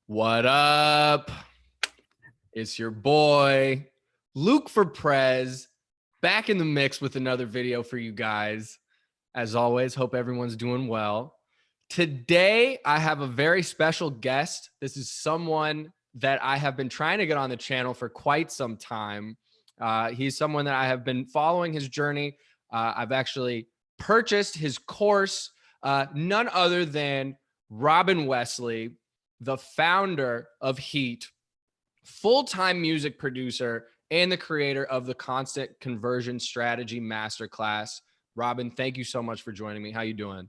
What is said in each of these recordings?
What up? It's your boy, Luke for Prez, back in the mix with another video for you guys. As always, hope everyone's doing well. Today, I have a very special guest. This is someone that I have been trying to get on the channel for quite some time. He's someone that I have been following his journey. I've actually purchased his course, none other than Robin Wesley, the founder of Heat, full-time music producer, and the creator of the Constant Conversion Strategy Masterclass. Robin, thank you so much for joining me. How you doing?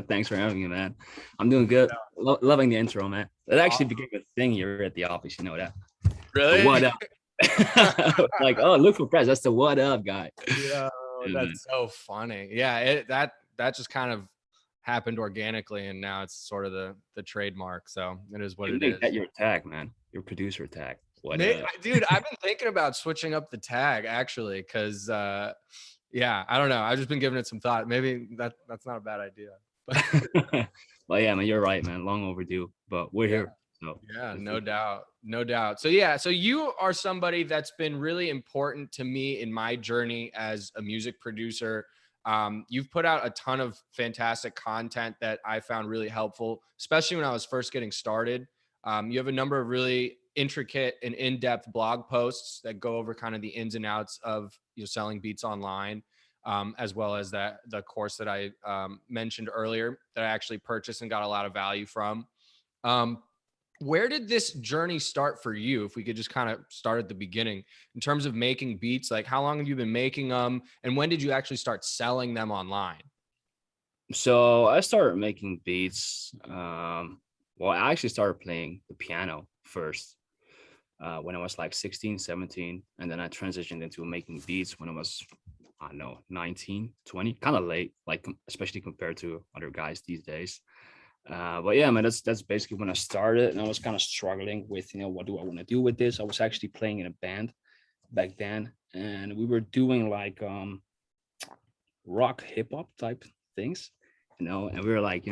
Thanks for having me, man. I'm doing good. Loving the intro, man. It actually became a thing here at the office. You know that. Really? What up? Like, oh, look for press. That's the what up guy. Yeah, Yeah, man. that's so funny. Yeah, that just kind of happened organically, and now it's sort of the trademark. So it is what You it make is. that your tag, man. Your producer tag. What Dude, up? I've been thinking about switching up the tag actually, because yeah, I don't know. I've just been giving it some thought. Maybe that's not a bad idea. Well, yeah, man. You're right, man. Long overdue, but we're Yeah. here. So Yeah, no doubt. No doubt. So yeah, so you are somebody that's been really important to me in my journey as a music producer. You've put out a ton of fantastic content that I found really helpful, especially when I was first getting started. You have a number of really intricate and in-depth blog posts that go over kind of the ins and outs of selling beats online, as well as the course that I mentioned earlier that I actually purchased and got a lot of value from. Um, where did this journey start for you? If we could just kind of start at the beginning in terms of making beats, like how long have you been making them and when did you actually start selling them online? So I started making beats. Well, I actually started playing the piano first when I was like 16, 17. And then I transitioned into making beats when I was, I don't know, 19, 20, kind of late, like especially compared to other guys these days. But yeah, man, that's basically when I started, and I was kind of struggling with, what do I want to do with this? I was actually playing in a band back then, and we were doing like rock hip hop type things, and we were like,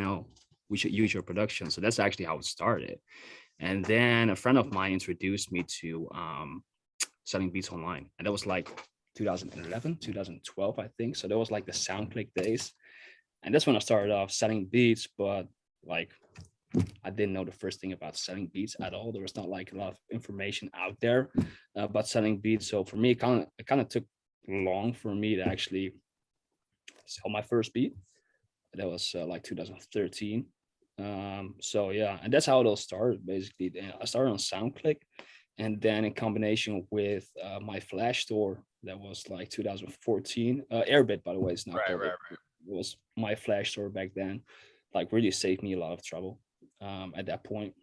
we should use your production. So that's actually how it started. And then a friend of mine introduced me to selling beats online, and that was like 2011, 2012, I think. So that was like the SoundClick days, and that's when I started off selling beats, but like I didn't know the first thing about selling beats at all. There was not like a lot of information out there about selling beats. So for me, it kind of took long for me to actually sell my first beat. That was like 2013. So yeah, and that's how it all started. Basically, I started on SoundClick, and then in combination with my Flash store, that was like 2014. Airbit, by the way, is now called. Right. It was my Flash store back then. Like really saved me a lot of trouble at that point.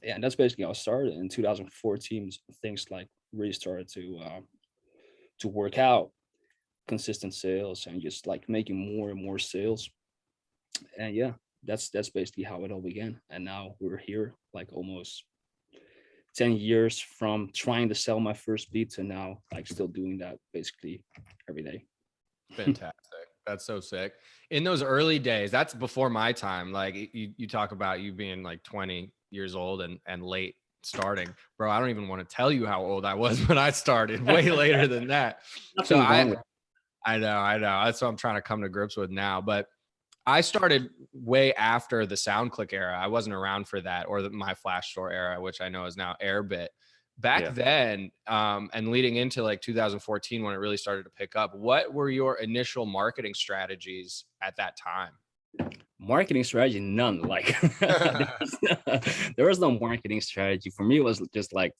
Yeah, and that's basically how I started in 2014. Things like really started to work out, consistent sales, and just like making more and more sales. And yeah, that's basically how it all began. And now we're here, like almost 10 years from trying to sell my first beat to now, like still doing that basically every day. Fantastic. That's so sick. In those early days, that's before my time. Like you talk about you being like 20 years old and late starting, bro. I don't even want to tell you how old I was when I started, way later than that. So Nothing wrong with I know. That's what I'm trying to come to grips with now. But I started way after the SoundClick era. I wasn't around for that, or my Flash Store era, which I know is now Airbit. Back yeah. then, and leading into like 2014 when it really started to pick up, what were your initial marketing strategies at that time? Marketing strategy, none. Like there was no marketing strategy for me. It was just like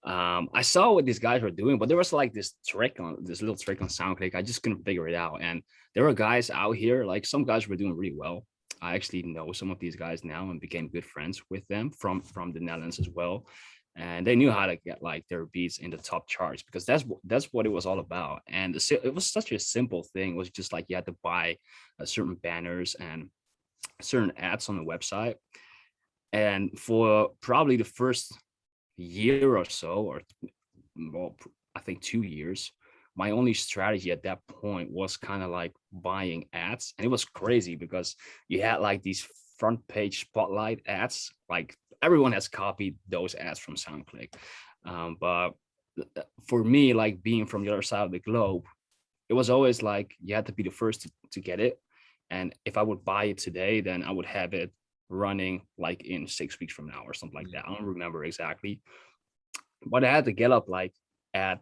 I saw what these guys were doing, but there was like this little trick on SoundClick. I just couldn't figure it out. And there were guys out here, like some guys were doing really well. I actually know some of these guys now and became good friends with them from the Netherlands as well. And they knew how to get like their beats in the top charts, because that's what it was all about. And it was such a simple thing. It was just like you had to buy certain banners and certain ads on the website. And for probably the first year or so, or well, I think 2 years, my only strategy at that point was kind of like buying ads. And it was crazy because you had like these front page spotlight ads like everyone has copied those ads from SoundClick. But for me, like being from the other side of the globe, it was always like you had to be the first to get it. And if I would buy it today, then I would have it running like in 6 weeks from now or something like that. I don't remember exactly, but I had to get up like at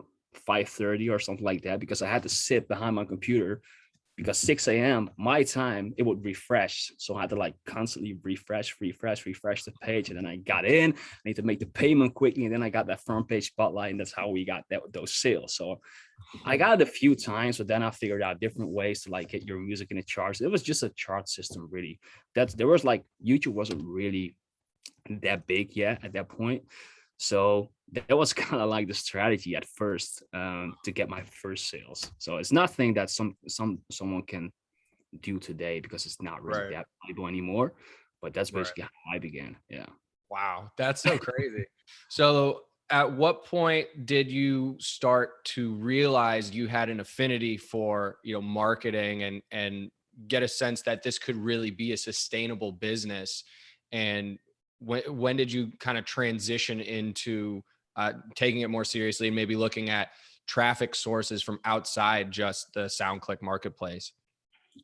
5:30 or something like that because I had to sit behind my computer because 6 a.m. my time, it would refresh. So I had to like constantly refresh the page. And then I got in, I need to make the payment quickly. And then I got that front page spotlight. And that's how we got those sales. So I got it a few times, but then I figured out different ways to like get your music in the charts. It was just a chart system, really. There was like YouTube wasn't really that big yet at that point. So that was kind of like the strategy at first, to get my first sales. So it's nothing that someone can do today because it's not really Right. that valuable anymore. But that's Right. basically how I began. Yeah. Wow, that's so crazy. So, at what point did you start to realize you had an affinity for, marketing and get a sense that this could really be a sustainable business? And when did you kind of transition into taking it more seriously and maybe looking at traffic sources from outside just the SoundClick marketplace?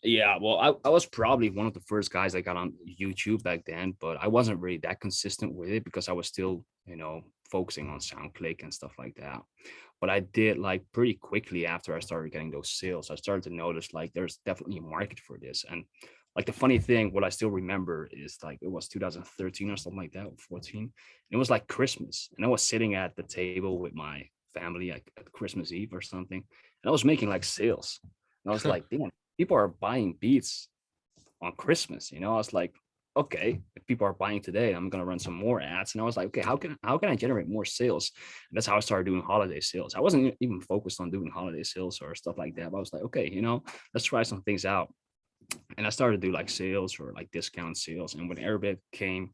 Yeah, well, I was probably one of the first guys that got on YouTube back then, but I wasn't really that consistent with it because I was still, focusing on SoundClick and stuff like that. But I did like pretty quickly after I started getting those sales, I started to notice like there's definitely a market for this. And like the funny thing, what I still remember is like it was 2013 or something like that, or 14. It was like Christmas, and I was sitting at the table with my family like at Christmas Eve or something, and I was making like sales. And I was like, damn, people are buying beats on Christmas. I was like, okay, if people are buying today, I'm gonna run some more ads. And I was like, okay, how can I generate more sales? And that's how I started doing holiday sales. I wasn't even focused on doing holiday sales or stuff like that. But I was like, okay, let's try some things out. And I started to do like sales or like discount sales. And when Airbit came,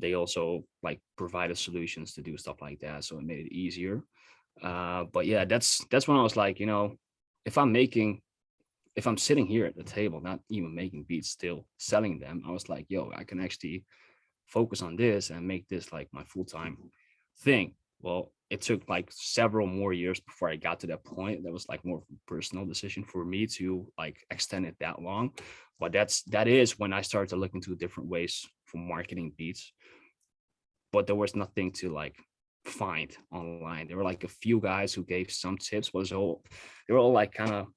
they also like provided solutions to do stuff like that. So it made it easier. But yeah, that's when I was like, if I'm making if I'm sitting here at the table, not even making beats, still selling them, I was like, yo, I can actually focus on this and make this like my full-time thing. Well, it took like several more years before I got to that point. That was like more of a personal decision for me to like extend it that long. But that is when I started to look into different ways for marketing beats. But there was nothing to like find online. There were like a few guys who gave some tips, they were all like kind of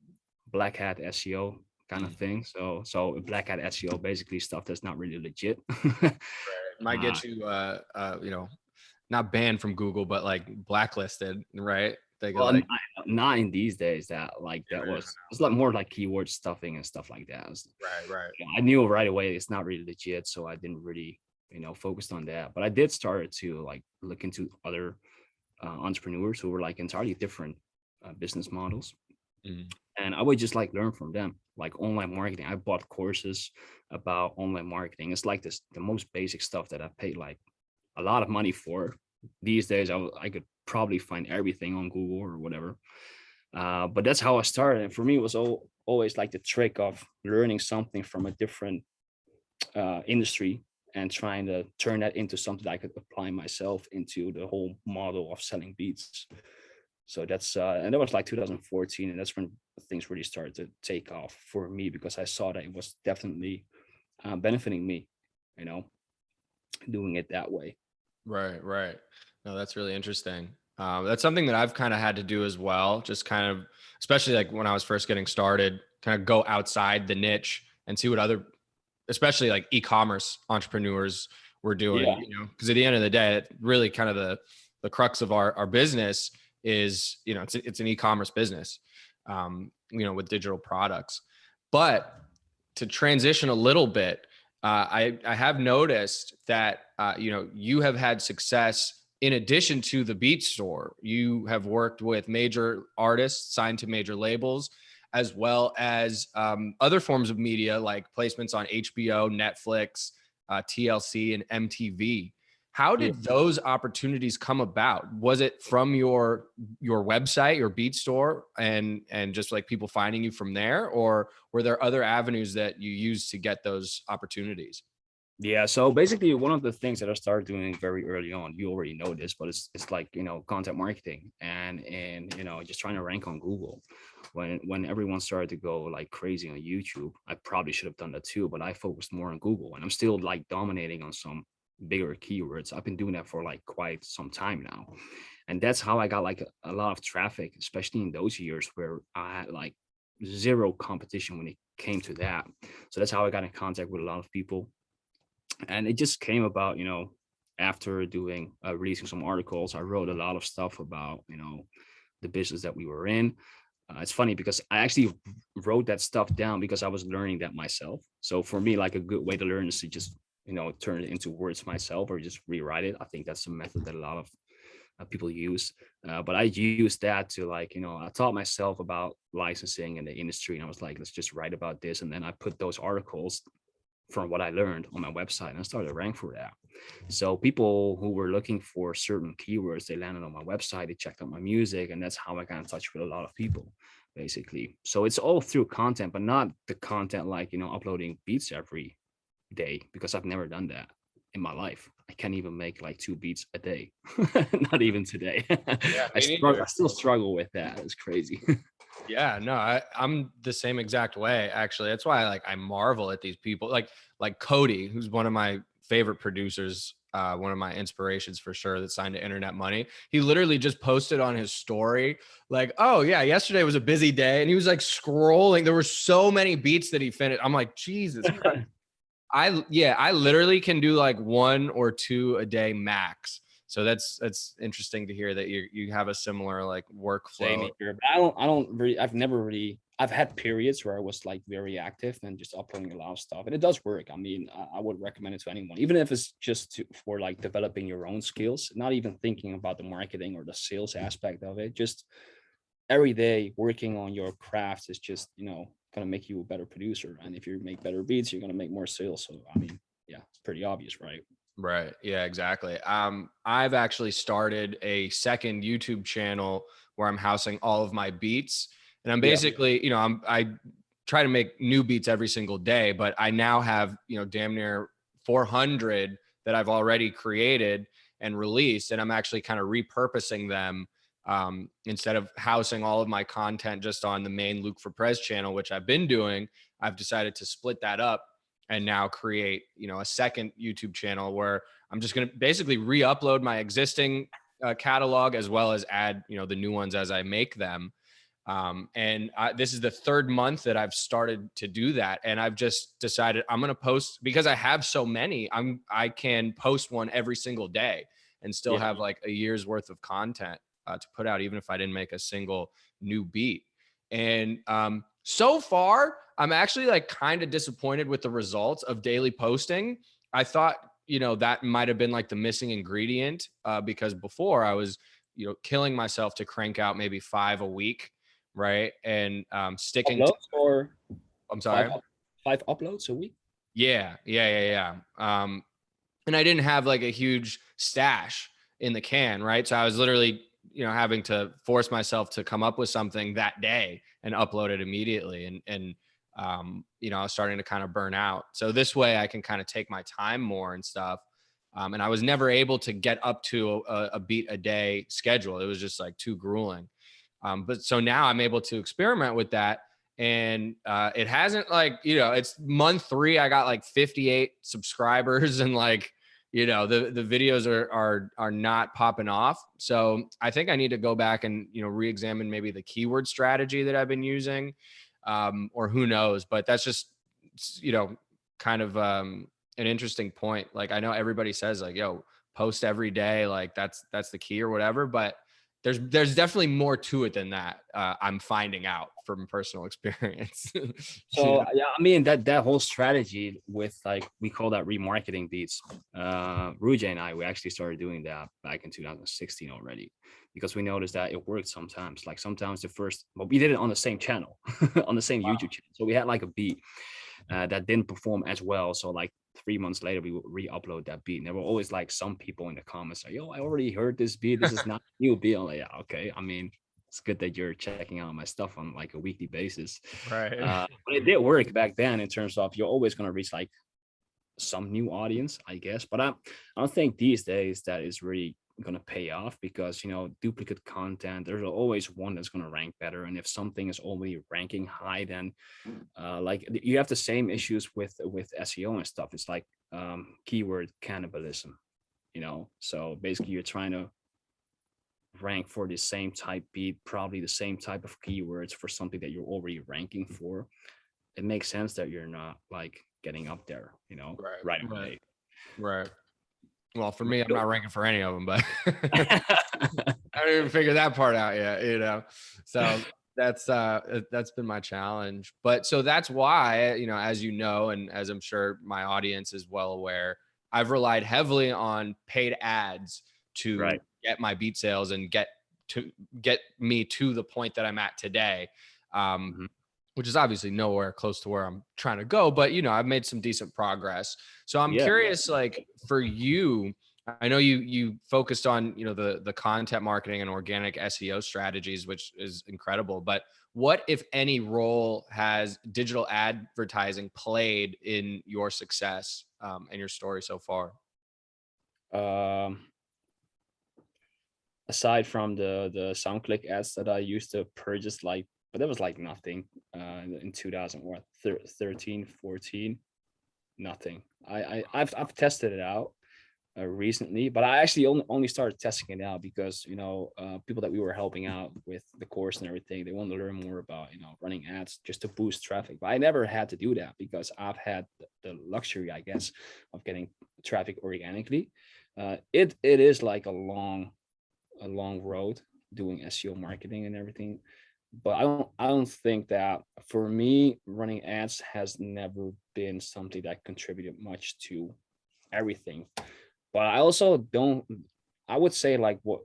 black hat SEO kind of thing. So black hat SEO, basically stuff that's not really legit. Might get you, not banned from Google, but like blacklisted, right? They go Well, like, not in these days. That yeah, was it's like more like keyword stuffing and stuff like that. right, right. I knew right away it's not really legit, so I didn't really focused on that. But I did start to like look into other entrepreneurs who were like entirely different business models, Mhm. and I would just like learn from them, like online marketing. I bought courses about online marketing. It's like the most basic stuff that I paid like a lot of money for. These days, I could probably find everything on Google or whatever. But that's how I started. And for me, it was always like the trick of learning something from a different industry and trying to turn that into something that I could apply myself into the whole model of selling beats. So that's and that was like 2014, and that's when things really started to take off for me because I saw that it was definitely benefiting me, you know, doing it that way. Right, right. No, that's really interesting. That's something that I've kind of had to do as well. Just kind of, especially like when I was first getting started, kind of go outside the niche and see what other, especially like e-commerce entrepreneurs were Yeah, doing. Because at the end of the day, it really kind of the crux of our business is, it's an e-commerce business, with digital products. But to transition a little bit, I have noticed that you have had success in addition to the beat store. You have worked with major artists signed to major labels, as well as other forms of media like placements on HBO, Netflix, TLC, and MTV. How yeah. did those opportunities come about? Was it from your website, your beat store, and just like people finding you from there, or were there other avenues that you used to get those opportunities? Yeah, so basically one of the things that I started doing very early on, you already know this, but it's like, content marketing and just trying to rank on Google. When everyone started to go like crazy on YouTube, I probably should have done that too, but I focused more on Google and I'm still like dominating on some bigger keywords. I've been doing that for like quite some time now. And that's how I got like a lot of traffic, especially in those years where I had like zero competition when it came to that. So that's how I got in contact with a lot of people, and it just came about, after doing releasing some articles. I wrote a lot of stuff about, the business that we were in. It's funny because I actually wrote that stuff down because I was learning that myself. So for me, like a good way to learn is to just, turn it into words myself or just rewrite it. I think that's a method that a lot of people use. But I used that to, like, I taught myself about licensing in the industry, and I was like, let's just write about this. And then I put those articles from what I learned on my website, and I started to rank for that. So people who were looking for certain keywords, they landed on my website, they checked out my music, and that's how I got in touch with a lot of people, basically. So it's all through content, but not the content like, uploading beats every day, because I've never done that in my life. I can't even make like 2 beats a day. Not even today. Yeah, I me neither. still struggle with that. It's crazy. Yeah, no, I'm the same exact way, actually. That's why I marvel at these people like Cody, who's one of my favorite producers, one of my inspirations for sure, that signed to Internet Money. He literally just posted on his story, like, oh yeah, yesterday was a busy day. And he was like scrolling. There were so many beats that he finished. I'm like, Jesus Christ. I literally can do like 1 or 2 a day max. So that's interesting to hear that you have a similar like Same workflow. here. But I don't really, I've never really, I've had periods where I was like very active and just uploading a lot of stuff. And it does work. I mean, I would recommend it to anyone, even if it's just for like developing your own skills, not even thinking about the marketing or the sales aspect of it. Just every day working on your craft is just, going to make you a better producer. And if you make better beats, you're going to make more sales. So, I mean, yeah, it's pretty obvious, right? Right. Yeah, exactly. I've actually started a second YouTube channel where I'm housing all of my beats. And I'm Yeah. basically, I try to make new beats every single day, but I now have, damn near 400 that I've already created and released. And I'm actually kind of repurposing them. Instead of housing all of my content just on the main Luke for Prez channel, which I've been doing, I've decided to split that up and now create, a second YouTube channel where I'm just going to basically re-upload my existing catalog as well as add, the new ones as I make them. This is the third month that I've started to do that. And I've just decided I'm going to post, because I have so many, I can post one every single day and still Yeah. have like a year's worth of content to put out, even if I didn't make a single new beat. And so far, I'm actually like kind of disappointed with the results of daily posting. I thought, that might have been like the missing ingredient because before I was, killing myself to crank out maybe 5 a week, right? And sticking to, Uploads or I'm five, sorry. five uploads a week? Yeah. And I didn't have like a huge stash in the can, right? So I was literally, having to force myself to come up with something that day and upload it immediately. And I was starting to kind of burn out. So this way I can kind of take my time more and stuff. And I was never able to get up to a beat a day schedule. It was just like too grueling. But so now I'm able to experiment with that. And it hasn't like, it's month 3. I got like 58 subscribers and like, the videos are not popping off. So I think I need to go back and, re-examine maybe the keyword strategy that I've been using, or who knows, but that's just, kind of an interesting point. Like I know everybody says like, yo, post every day. Like that's the key or whatever, but there's definitely more to it than that. I'm finding out from personal experience. So yeah, I mean that whole strategy with, like, we call that remarketing beats. Ruja and I, we actually started doing that back in 2016 already, because we noticed that it worked sometimes. Like sometimes well, we did it on the same channel, on the same YouTube channel. So we had like a beat that didn't perform as well. So like 3 months later, we would re-upload that beat. And there were always like some people in the comments like, "Yo, I already heard this beat. This is not a new beat." I'm like, "Yeah, okay. I mean, it's good that you're checking out my stuff on like a weekly basis." Right. But it did work back then in terms of you're always going to reach like some new audience, I guess. But I don't think these days that is really going to pay off, because duplicate content, there's always one that's going to rank better. And if something is already ranking high, then like you have the same issues with SEO and stuff. It's like keyword cannibalism, so basically you're trying to rank for the same type beat, probably the same type of keywords for something that you're already ranking for. It makes sense that you're not like getting up there, Right. right Right. away. Right. Well, for But me, I'm not ranking for any of them, but I didn't even figure that part out yet. So that's been my challenge. But so that's why, as you know, and as I'm sure my audience is well aware, I've relied heavily on paid ads to Right. get my beat sales and get me to the point that I'm at today. Um, Mhm. which is obviously nowhere close to where I'm trying to go, but I've made some decent progress. So I'm Yeah. curious, like for you, I know you focused on the content marketing and organic SEO strategies, which is incredible. But what, if any, role has digital advertising played in your success and your story so far? Um, Aside from the SoundClick ads that I used to purchase, like, but that was like nothing in 2000, what, 13, 14, nothing. I've tested it out recently, but I actually only started testing it out because people that we were helping out with the course and everything, they wanted to learn more about running ads just to boost traffic. But I never had to do that because I've had the luxury, I guess, of getting traffic organically. It is like a long road doing SEO marketing and everything. But I don't think that for me running ads has never been something that contributed much to everything. But I also don't. I would say like what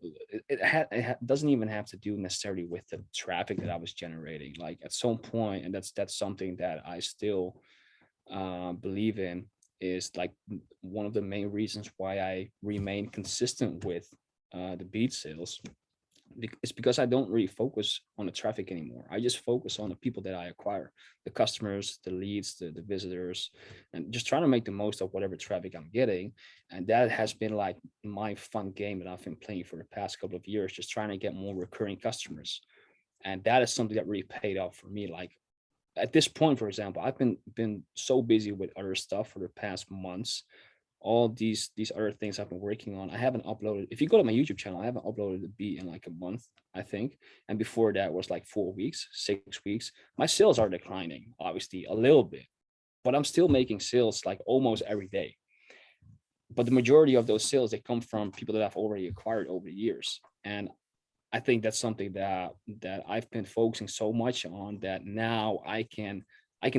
doesn't even have to do necessarily with the traffic that I was generating. Like at some point, and that's something that I still believe in, is like one of the main reasons why I remain consistent with the beat sales. It's because I don't really focus on the traffic anymore. I just focus on the people that I acquire, the customers, the leads, the visitors, and just trying to make the most of whatever traffic I'm getting. And that has been like my fun game that I've been playing for the past couple of years, just trying to get more recurring customers. And that is something that really paid off for me. Like at this point, for example, I've been so busy with other stuff for the past months. All these other things I've been working on, I haven't uploaded. If you go to my YouTube channel, I haven't uploaded a beat in like a month, I think. And before that was like 4 weeks, 6 weeks. My sales are declining, obviously a little bit, but I'm still making sales like almost every day. But the majority of those sales, they come from people that I've already acquired over the years. And I think that's something that I've been focusing so much on, that now I can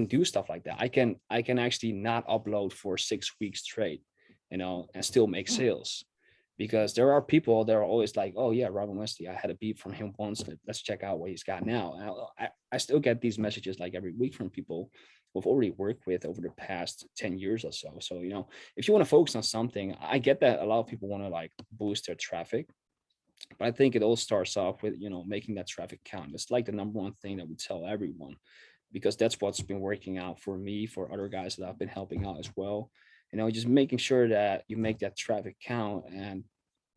do stuff like that. I can actually not upload for 6 weeks straight, and still make sales. Because there are people that are always like, oh yeah, Robin Wesley, I had a beat from him once. Let's check out what he's got now. And I still get these messages like every week from people who've already worked with over the past 10 years or so. So, if you want to focus on something, I get that a lot of people want to like boost their traffic, but I think it all starts off with, making that traffic count. It's like the number one thing that we tell everyone, because that's what's been working out for me, for other guys that I've been helping out as well. Just making sure that you make that traffic count, and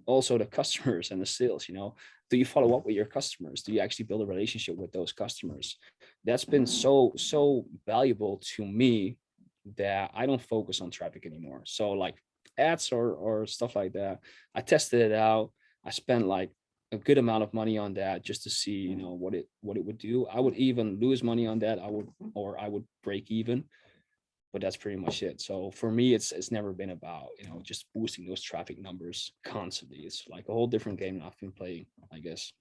also the customers and the sales. Do you follow up with your customers? Do you actually build a relationship with those customers? That's been so valuable to me that I don't focus on traffic anymore. So like ads or stuff like that, I tested it out. I spent like a good amount of money on that just to see, what it would do. I would even lose money on that. I would break even, but that's pretty much it. So for me, it's never been about, just boosting those traffic numbers constantly. It's like a whole different game that I've been playing, I guess.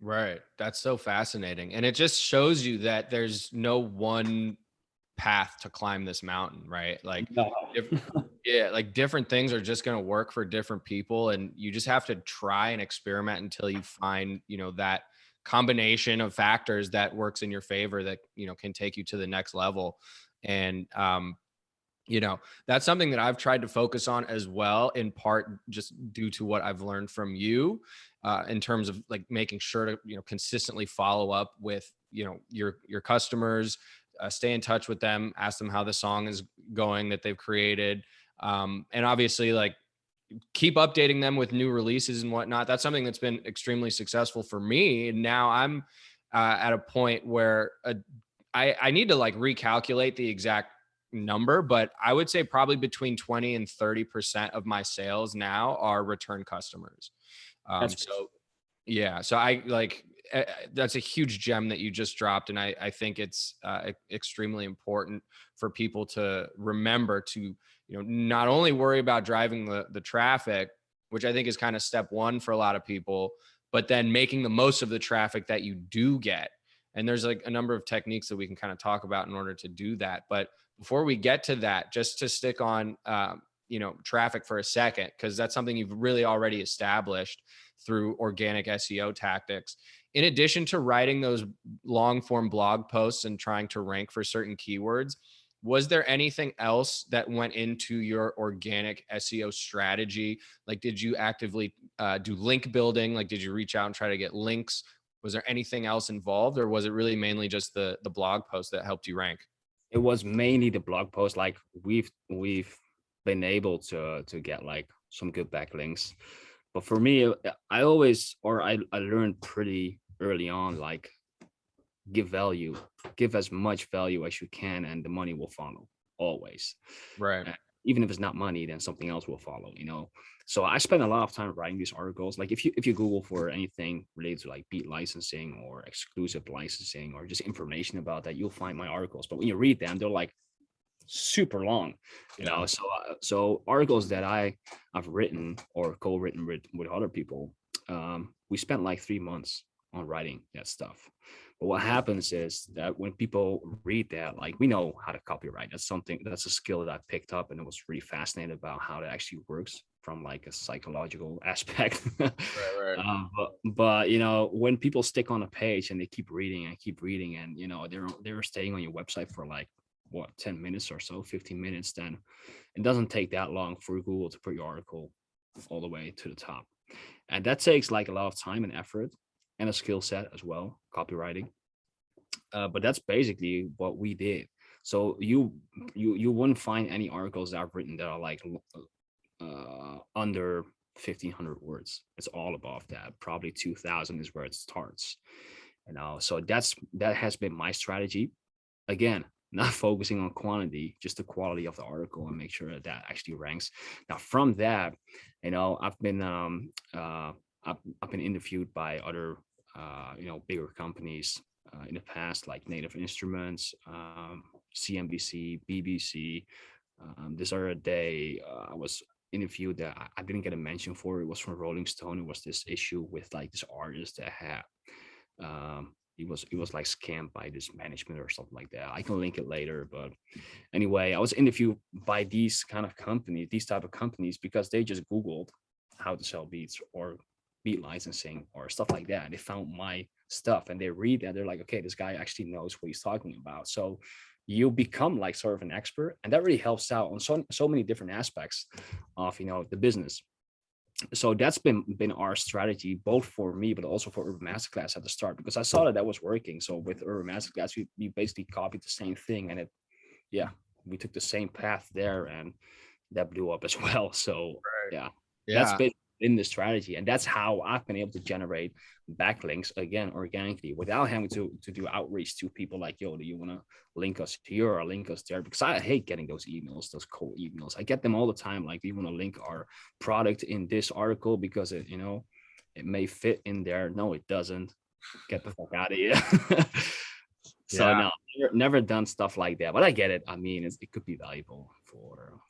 Right. That's so fascinating. And it just shows you that there's no one path to climb this mountain, right? Like, No. if, yeah, like different things are just going to work for different people. And you just have to try and experiment until you find, that combination of factors that works in your favor that, can take you to the next level. And, that's something that I've tried to focus on as well, in part just due to what I've learned from you, in terms of like making sure to consistently follow up with your customers, stay in touch with them, ask them how the song is going that they've created. And obviously like keep updating them with new releases and whatnot. That's something that's been extremely successful for me. And now I'm at a point where I need to like recalculate the exact number, but I would say probably between 20 and 30% of my sales now are return customers. That's So yeah, so I like that's a huge gem that you just dropped, and I think it's extremely important for people to remember to not only worry about driving the traffic, which I think is kind of step one for a lot of people, but then making the most of the traffic that you do get. And there's like a number of techniques that we can kind of talk about in order to do that. But before we get to that, just to stick on traffic for a second, because that's something you've really already established through organic SEO tactics. In addition to writing those long form blog posts and trying to rank for certain keywords, was there anything else that went into your organic SEO strategy? Like, did you actively do link building? Like, did you reach out and try to get links? Was there anything else involved, or was it really mainly just the blog post that helped you rank? It was mainly the blog post. Like we've been able to get like some good backlinks. But for me, I always, or I learned pretty early on, like give value, give as much value as you can, and the money will follow always. Right. Even if it's not money, then something else will follow, So I spend a lot of time writing these articles. Like if you Google for anything related to like beat licensing or exclusive licensing or just information about that, you'll find my articles. But when you read them, they're like super long, Yeah. So articles that I've written or co-written with other people, we spent like 3 months on writing that stuff. But what happens is that when people read that, like we know how to copyright. That's a skill that I picked up, and I was really fascinated about how that actually works from like a psychological aspect. Right. But when people stick on a page and they keep reading and they're staying on your website for like what 10 minutes or so, 15 minutes, then it doesn't take that long for Google to put your article all the way to the top. And that takes like a lot of time and effort and a skill set as well, copywriting. But that's basically what we did. So you wouldn't find any articles that I've written that are like under 1,500 words. It's all above that. Probably 2,000 is where it starts. So that has been my strategy. Again, not focusing on quantity, just the quality of the article, and make sure that that actually ranks. Now, from that, I've been I've been interviewed by other bigger companies in the past, like Native Instruments, CNBC, BBC. This other day, I was interviewed that I didn't get a mention for. It was from Rolling Stone. It was this issue with like this artist that had he was like scammed by this management or something like that. I can link it later, but anyway, I was interviewed by these kind of companies, these type of companies, because they just Googled how to sell beats or beat licensing or stuff like that. And they found my stuff and they read that, they're like, okay, this guy actually knows what he's talking about. So you become like sort of an expert, and that really helps out on so many different aspects of the business. So that's been our strategy, both for me but also for Urban Masterclass at the start, because I saw that was working. So with Urban Masterclass, we basically copied the same thing, and we took the same path there, and that blew up as well. So Right. that's Yeah. been in the strategy, and that's how I've been able to generate backlinks again organically without having to do outreach to people like, yo, do you want to link us here or link us there? Because I hate getting those emails, those cold emails. I get them all the time, like, do you want to link our product in this article because it may fit in there? No, it doesn't. Get the fuck out of here. So Yeah. no, never done stuff like that, but I get it. I mean, it could be valuable for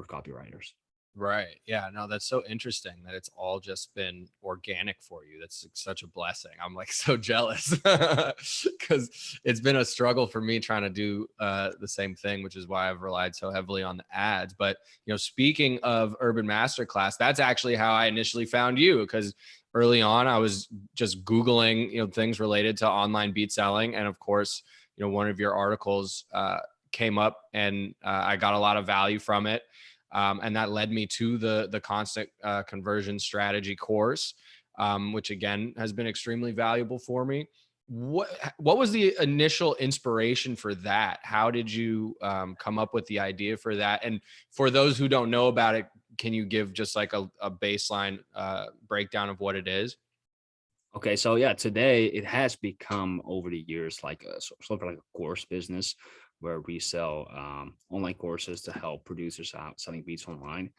copywriters. Right. Yeah. No, that's so interesting that it's all just been organic for you. That's such a blessing. I'm like so jealous because it's been a struggle for me trying to do the same thing, which is why I've relied so heavily on the ads. But, speaking of Urban Masterclass, that's actually how I initially found you, because early on I was just Googling, things related to online beat selling. And of course, one of your articles came up, and I got a lot of value from it. And that led me to the constant conversion strategy course, which again has been extremely valuable for me. what was the initial inspiration for that? How did you come up with the idea for that? And for those who don't know about it, can you give just like a baseline breakdown of what it is? Okay, so yeah, today it has become over the years like a sort of like a course business where we sell online courses to help producers out selling beats online.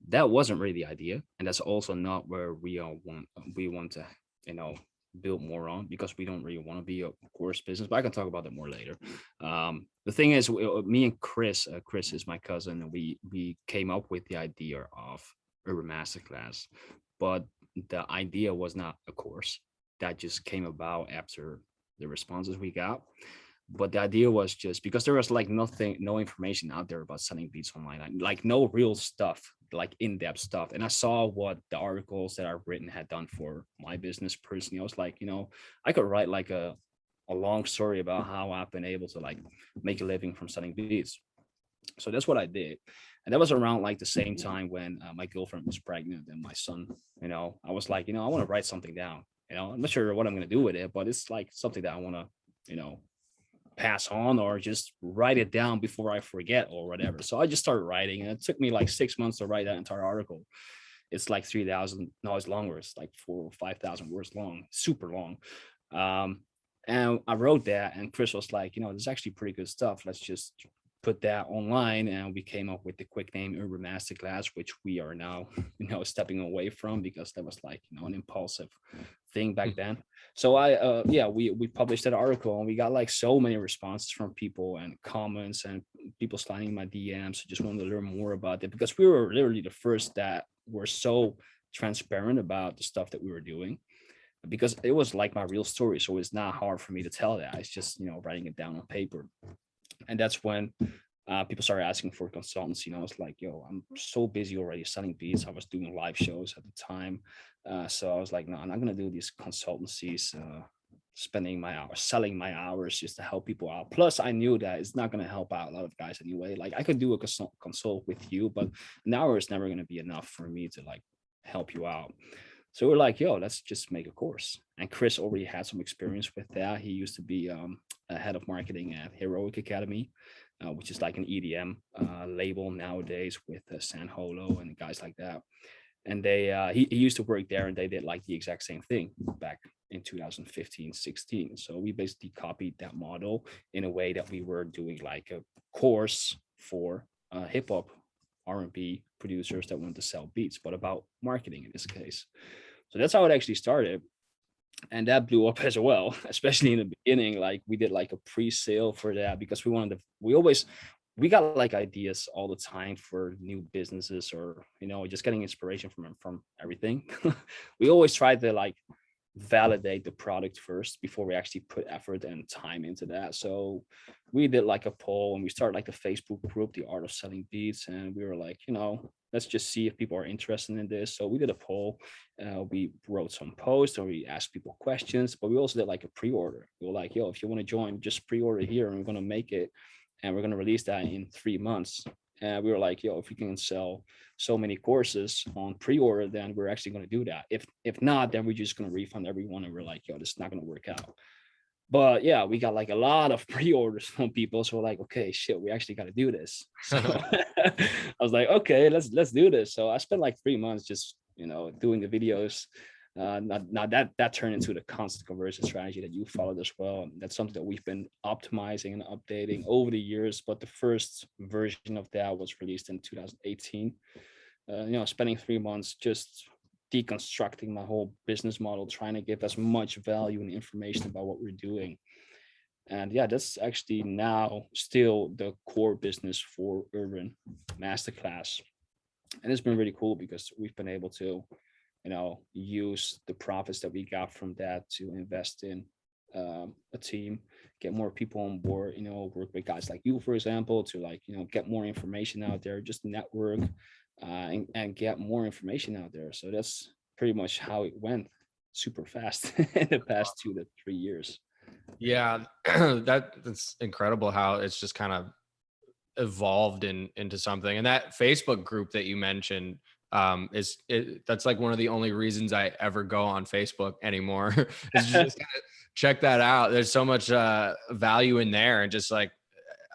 That wasn't really the idea, and that's also not where we want to you know build more on, because we don't really want to be a course business. But I can talk about that more later. The thing is, me and Chris is my cousin, and we came up with the idea of Urban Masterclass, but the idea was not a course. That just came about after the responses we got. But the idea was just because there was like no information out there about selling beats online, like no real stuff, like in-depth stuff. And I saw what the articles that I've written had done for my business personally. I was like, I could write like a long story about how I've been able to like make a living from selling beats. So that's what I did. And that was around like the same time when my girlfriend was pregnant and my son. I was like, I want to write something down. I'm not sure what I'm going to do with it, but it's like something that I want to, pass on or just write it down before I forget or whatever. So I just started writing, and it took me like 6 months to write that entire article. It's like 3,000, no, it's longer. It's like 4 or 5,000 words long, super long. And I wrote that, and Chris was like, this is actually pretty good stuff. Let's just put that online. And we came up with the quick name Urban Masterclass, which we are now, stepping away from, because that was like, an impulsive thing back then. So we published that article, and we got like so many responses from people and comments and people sliding my DMs who just wanted to learn more about it, because we were literally the first that were so transparent about the stuff that we were doing, because it was like my real story. So it's not hard for me to tell that. It's just, writing it down on paper. And that's when people started asking for consultancy. And I was like, yo, I'm so busy already selling beats. I was doing live shows at the time. So I was like, no, I'm not going to do these consultancies, spending my hours, selling my hours just to help people out. Plus, I knew that it's not going to help out a lot of guys anyway. Like, I could do a consult with you, but an hour is never going to be enough for me to like help you out. So we're like, yo, let's just make a course. And Chris already had some experience with that. He used to be a head of marketing at Heroic Academy, which is like an EDM label nowadays with San Holo and guys like that. And he used to work there, and they did like the exact same thing back in 2015, 16. So we basically copied that model in a way that we were doing like a course for hip hop R&B producers that want to sell beats, but about marketing in this case. So that's how it actually started. And that blew up as well, especially in the beginning. Like, we did like a pre-sale for that, because we got like ideas all the time for new businesses, or just getting inspiration from everything. We always try to like validate the product first before we actually put effort and time into that. So we did like a poll, and we started like the Facebook group, The Art of Selling Beats, and we were like, let's just see if people are interested in this. So we did a poll. We wrote some posts, or we asked people questions, but we also did like a pre-order. We were like, yo, if you want to join, just pre-order here, and we're going to make it, and we're going to release that in 3 months. And we were like, yo, if we can sell so many courses on pre-order, then we're actually going to do that. If not, then we're just going to refund everyone. And we're like, yo, this is not going to work out. But yeah, we got like a lot of pre-orders from people. So we're like, okay, shit, we actually got to do this. So I was like, okay, let's do this. So I spent like 3 months just, doing the videos. Now that turned into the constant conversion strategy that you followed as well. That's something that we've been optimizing and updating over the years. But the first version of that was released in 2018. Spending 3 months just deconstructing my whole business model, trying to give as much value and information about what we're doing. And yeah, that's actually now still the core business for Urban Masterclass. And it's been really cool, because we've been able to use the profits that we got from that to invest in a team, get more people on board, work with guys like you, for example, to like, get more information out there, just network, and get more information out there. So that's pretty much how it went super fast in the past 2 to 3 years. Yeah, that's incredible how it's just kind of evolved into something. And that Facebook group that you mentioned, that's like one of the only reasons I ever go on Facebook anymore. Is just kind of check that out. There's so much value in there, and just like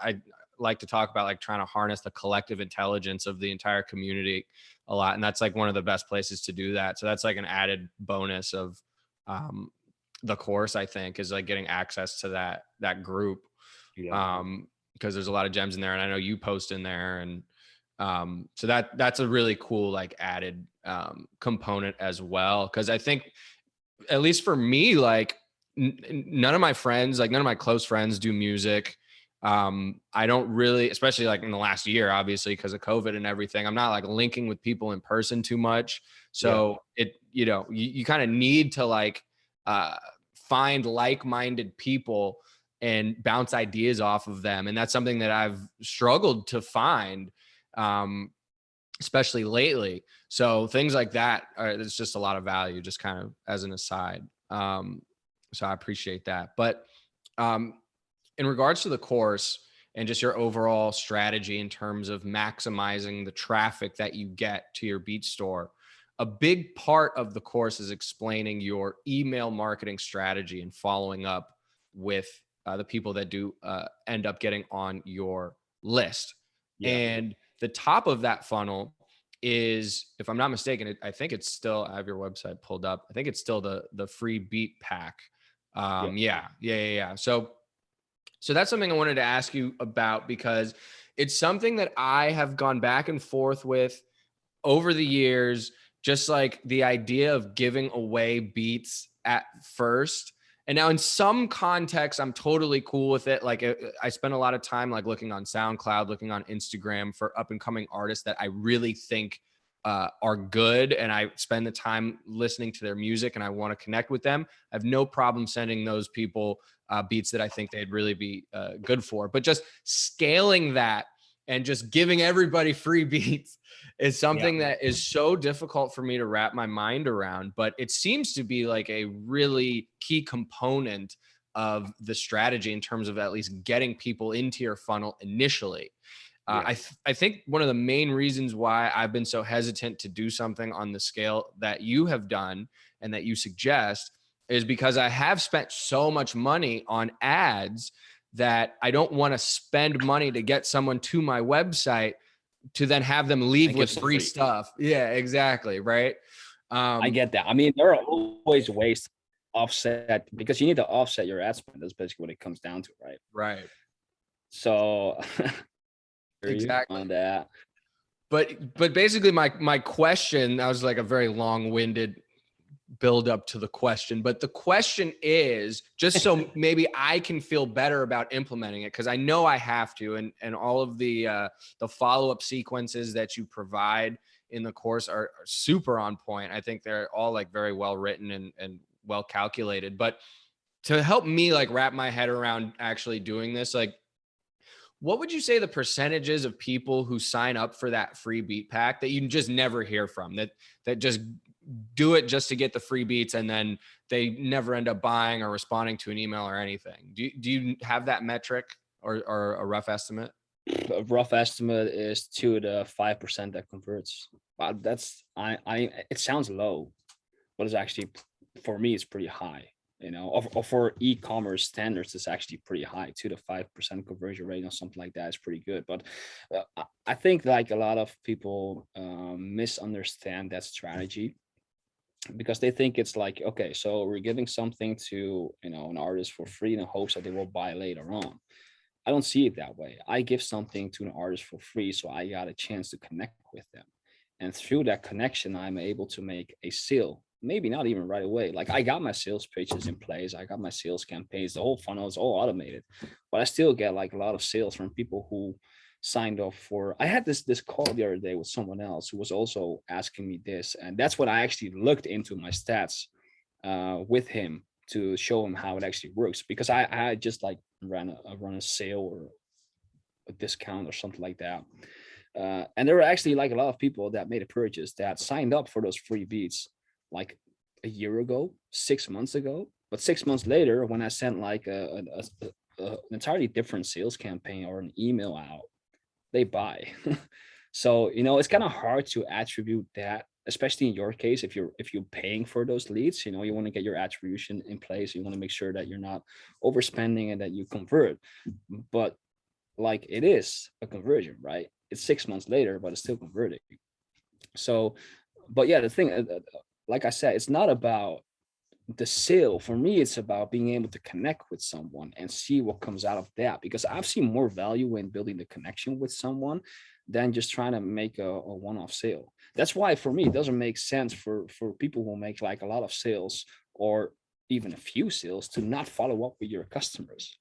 I like to talk about, like trying to harness the collective intelligence of the entire community a lot, and that's like one of the best places to do that. So that's like an added bonus of the course, I think, is like getting access to that group, Yeah. because there's a lot of gems in there, and I know you post in there, and so that's a really cool like added component as well, because I think, at least for me, like none of my friends, like none of my close friends do music. I don't really, especially like in the last year, obviously because of COVID and everything, I'm not like linking with people in person too much. Yeah. So it, you kind of need to like find like-minded people and bounce ideas off of them. And that's something that I've struggled to find, especially lately. So things like that, there's just a lot of value, just kind of as an aside. So I appreciate that. But in regards to the course and just your overall strategy in terms of maximizing the traffic that you get to your beat store, a big part of the course is explaining your email marketing strategy and following up with the people that do end up getting on your list. Yeah. And the top of that funnel is, if I'm not mistaken, I think it's still, I have your website pulled up, I think it's still the free beat pack. Yeah. Yeah. So that's something I wanted to ask you about, because it's something that I have gone back and forth with over the years, just like the idea of giving away beats at first. And now in some contexts, I'm totally cool with it. Like I spend a lot of time like looking on SoundCloud, looking on Instagram for up and coming artists that I really think are good. And I spend the time listening to their music and I want to connect with them. I have no problem sending those people beats that I think they'd really be good for. But just scaling that and just giving everybody free beats is something that is so difficult for me to wrap my mind around. But it seems to be like a really key component of the strategy in terms of at least getting people into your funnel initially. I think one of the main reasons why I've been so hesitant to do something on the scale that you have done and that you suggest is because I have spent so much money on ads that I don't want to spend money to get someone to my website to then have them leave with free stuff. Yeah, exactly. Right. I get that. I mean, there are always ways to offset, because you need to offset your ad spend. That's basically what it comes down to, right? Right. So Exactly. on that. But basically my question, that was like a very long-winded build up to the question, but the question is just so maybe I can feel better about implementing it, because I know I have to, and all of the follow-up sequences that you provide in the course are super on point. I think they're all like very well written and well calculated. But to help me like wrap my head around actually doing this, like what would you say the percentages of people who sign up for that free beat pack that you just never hear from, that just do it just to get the free beats and then they never end up buying or responding to an email or anything? Do you have that metric or a rough estimate? A rough estimate is 2 to 5% that converts. But that's it sounds low, but it's actually, for me, it's pretty high. Or for e-commerce standards, it's actually pretty high. 2 to 5% conversion rate or something like that is pretty good. But I think like a lot of people misunderstand that strategy, because they think it's like, okay, so we're giving something to an artist for free in the hopes that they will buy later on. I don't see it that way. I give something to an artist for free, so I got a chance to connect with them. And through that connection, I'm able to make a sale. Maybe not even right away. Like, I got my sales pages in place. I got my sales campaigns. The whole funnel is all automated. But I still get like a lot of sales from people who signed up for. I had this call the other day with someone else who was also asking me this. And that's when I actually looked into my stats with him to show him how it actually works, because I just like run a sale or a discount or something like that. And there were actually like a lot of people that made a purchase that signed up for those free beats like a year ago, 6 months ago. But 6 months later, when I sent like an entirely different sales campaign or an email out, they buy. So it's kind of hard to attribute that especially in your case, if you're paying for those leads, you want to get your attribution in place. You want to make sure that you're not overspending and that you convert. But like, it is a conversion, right? It's 6 months later, but it's still converting. So, but yeah, the thing, like I said, it's not about the sale. For me, it's about being able to connect with someone and see what comes out of that, because I've seen more value in building the connection with someone than just trying to make a one-off sale. That's why for me it doesn't make sense for people who make like a lot of sales or even a few sales to not follow up with your customers,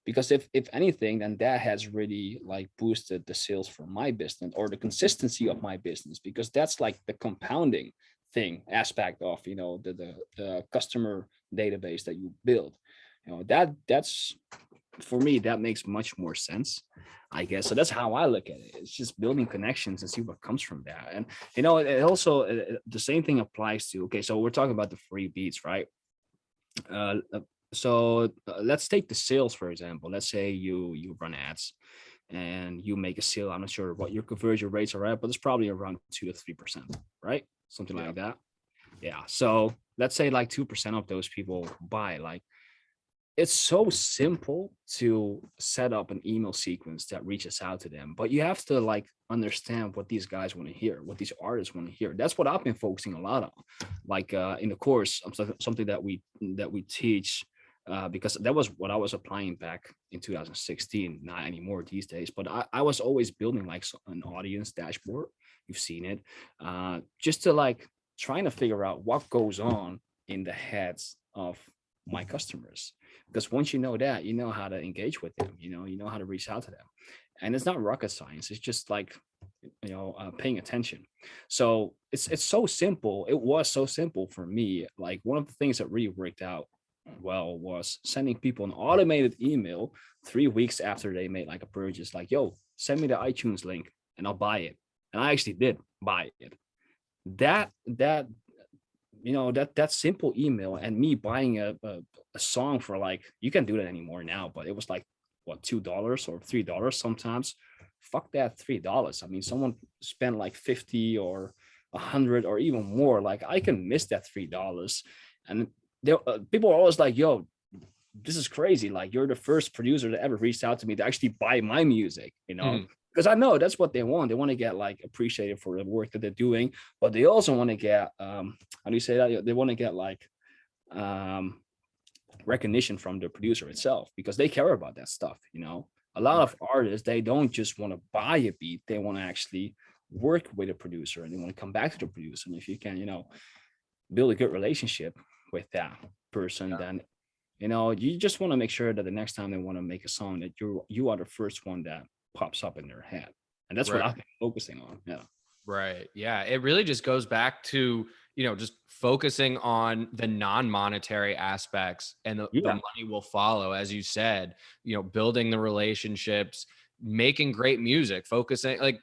because if anything, then that has really like boosted the sales for my business or the consistency of my business, because that's like the compounding thing aspect of the customer database that you build. That's for me, that makes much more sense, I guess. So that's how I look at it. It's just building connections and see what comes from that. And it also the same thing applies to, okay, so we're talking about the free beats, right? uh, let's take the sales, for example. Let's say you run ads and you make a sale. I'm not sure what your conversion rates are at, but it's probably around 2 to 3%, right? Something Yeah. like that. Yeah. So let's say like 2% of those people buy. Like, it's so simple to set up an email sequence that reaches out to them, but you have to like understand what these guys want to hear, what these artists want to hear. That's what I've been focusing a lot on, like in the course, something that we teach, because that was what I was applying back in 2016, not anymore these days. But I was always building like an audience dashboard. You've seen it, just to like trying to figure out what goes on in the heads of my customers, because once you know that, you know how to engage with them, you know how to reach out to them. And it's not rocket science. It's just like paying attention. So it's so simple. It was so simple for me. Like, one of the things that really worked out well was sending people an automated email 3 weeks after they made like a purchase, like, yo, send me the iTunes link and I'll buy it. And I actually did buy it. That that simple email and me buying a song for, like, you can do that anymore now, but it was like, what, $2 or $3 sometimes. Fuck that $3. I mean, someone spent like 50 or 100 or even more. Like, I can miss that $3. And people are always like, yo, this is crazy. Like, you're the first producer that ever reached out to me to actually buy my music, Mhm. because I know that's what they want. They want to get like appreciated for the work that they're doing, but they also want to get how do you say that? They want to get like um recognition from the producer itself, because they care about that stuff. A lot Right. of artists, they don't just want to buy a beat, they want to actually work with a producer, and they want to come back to the producer. And if you can, build a good relationship with that person, then you just want to make sure that the next time they want to make a song, that you are the first one that pops up in their head. And that's what Right. I've been focusing on. Yeah. Right. Yeah. It really just goes back to, just focusing on the non-monetary aspects, and the Yeah. money will follow, as you said, building the relationships, making great music, focusing like,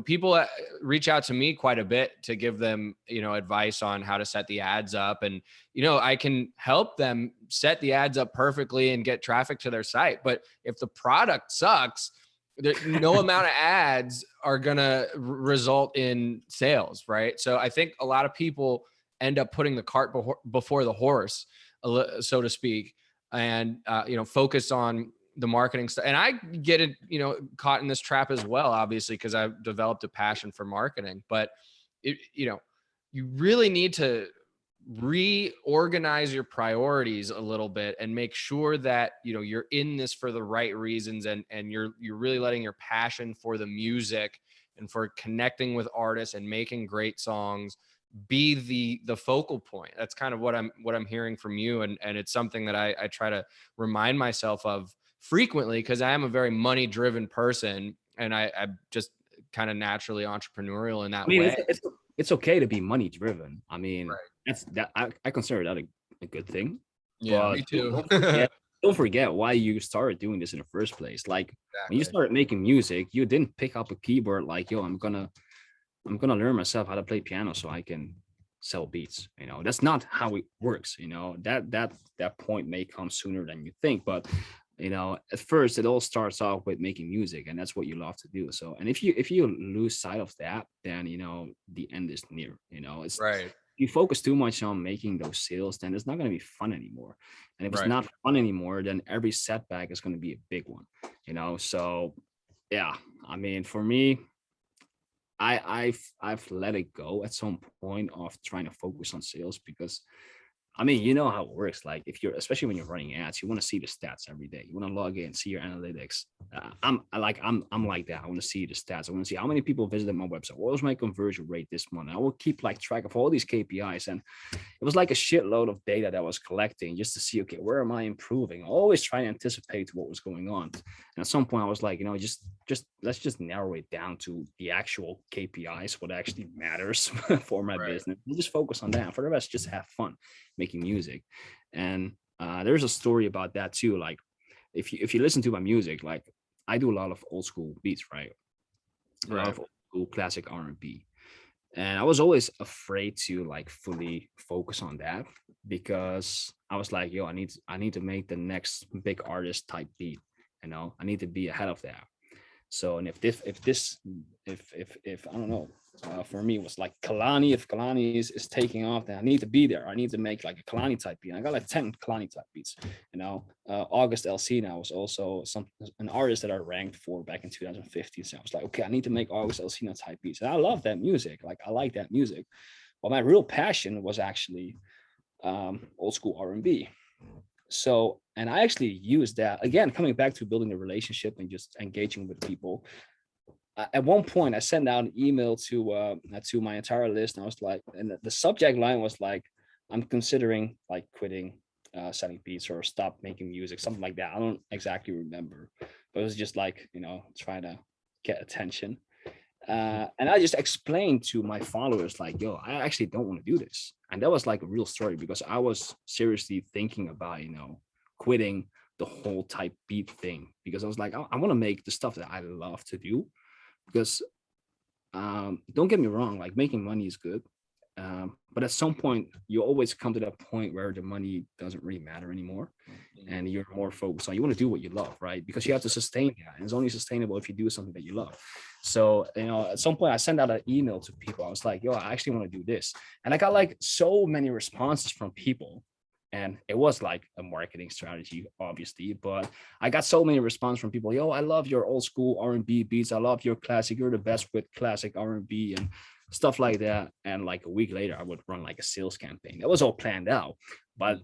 people reach out to me quite a bit to give them, advice on how to set the ads up. And, I can help them set the ads up perfectly and get traffic to their site. But if the product sucks, no amount of ads are going to result in sales, right? So I think a lot of people end up putting the cart before the horse, so to speak, and focus on the marketing stuff. And I get it, caught in this trap as well, obviously, because I've developed a passion for marketing. But you really need to reorganize your priorities a little bit and make sure that you're in this for the right reasons, and you're really letting your passion for the music and for connecting with artists and making great songs be the focal point. That's kind of what I'm hearing from you, and it's something that I try to remind myself of frequently, because I am a very money driven person, and I'm just kind of naturally entrepreneurial in I that mean, way. it's okay to be money driven. I mean, Right. I consider that a good thing. Yeah, But me too. don't forget why you started doing this in the first place. Like, when you Exactly. started making music, you didn't pick up a keyboard like, yo, I'm gonna learn myself how to play piano so I can sell beats. That's not how it works. That point may come sooner than you think. But You know, at first it all starts off with making music, and that's what you love to do. So, and if you lose sight of that, then you know the end is near. You know, it's Right. you focus too much on making those sales, then it's not going to be fun anymore. And if it's Right. not fun anymore, then every setback is going to be a big one. You know, so yeah, I mean, for me, I've let it go at some point of trying to focus on sales because I mean, you know how it works. Like if you're, especially when you're running ads, you want to see the stats every day. You want to log in, see your analytics. I'm like that. I want to see the stats. I want to see how many people visited my website. What was my conversion rate this month? I will keep like track of all these KPIs, and it was like a shitload of data that I was collecting just to see, okay, where am I improving? Always trying to anticipate what was going on. And at some point, I was like, you know, just let's just narrow it down to the actual KPIs, what actually matters for my Right. business. You just focus on that. For the rest, just have fun making music. And there's a story about that too. Like if you listen to my music, like I do a lot of old school beats, right? A lot Right. of old school classic R&B, and I was always afraid to like fully focus on that because I was like, yo, I need to make the next big artist type beat. You know, I need to be ahead of that. So, and if I don't know, for me it was like Kalani. If Kalani is taking off, then I need to be there. I need to make like a Kalani type beat. And I got like 10 Kalani type beats. You know, August Alsina was also an artist that I ranked for back in 2015. So I was like, okay, I need to make August Alsina type beats. And I love that music. Like I like that music. But my real passion was actually old school R&B. So, and I actually used that again, coming back to building a relationship and just engaging with people. At one point, I sent out an email to my entire list, and I was like, and the subject line was like, "I'm considering like quitting selling beats or stop making music," something like that. I don't exactly remember, but it was just like trying to get attention. And I just explained to my followers like, "Yo, I actually don't want to do this," and that was like a real story because I was seriously thinking about quitting the whole type beat thing because I was like, I want to make the stuff that I love to do because don't get me wrong, like making money is good, but at some point you always come to that point where the money doesn't really matter anymore and you're more focused on you want to do what you love, right? Because you have to sustain that, and it's only sustainable if you do something that you love. So at some point I sent out an email to people. I was like, yo, I actually want to do this, and I got like so many responses from people. And it was like a marketing strategy, obviously, but I got so many responses from people. Yo, I love your old school R&B beats. I love your classic. You're the best with classic R&B and stuff like that. And like a week later, I would run like a sales campaign. That was all planned out. But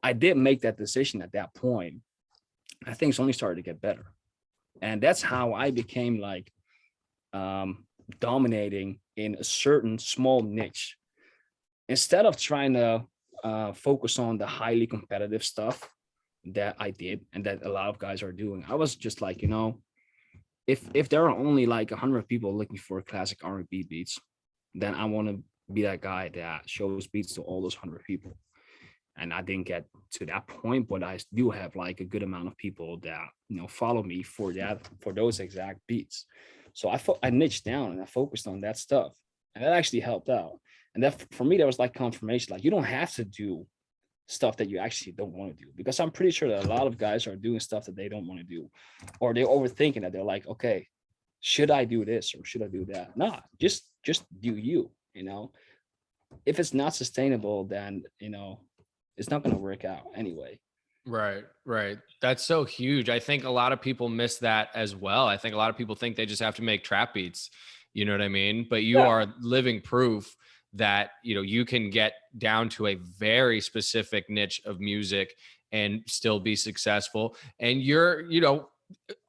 I did make that decision at that point. I think it's only started to get better. And that's how I became like dominating in a certain small niche. Instead of trying to focus on the highly competitive stuff that I did and that a lot of guys are doing, I was just like, if there are only like 100 people looking for classic R&B beats, then I want to be that guy that shows beats to all those 100 people. And I didn't get to that point, but I do have like a good amount of people that follow me for those exact beats. So I niched down and I focused on that stuff, and that actually helped out. And that for me, that was like confirmation. Like you don't have to do stuff that you actually don't want to do, because I'm pretty sure that a lot of guys are doing stuff that they don't want to do, or they're overthinking that. They're like, okay, should I do this or should I do that? Nah, just do you. If it's not sustainable, then it's not going to work out anyway. Right, right. That's so huge. I think a lot of people miss that as well. I think a lot of people think they just have to make trap beats. You know what I mean? But you Yeah. are living proof that, you can get down to a very specific niche of music and still be successful. And you're,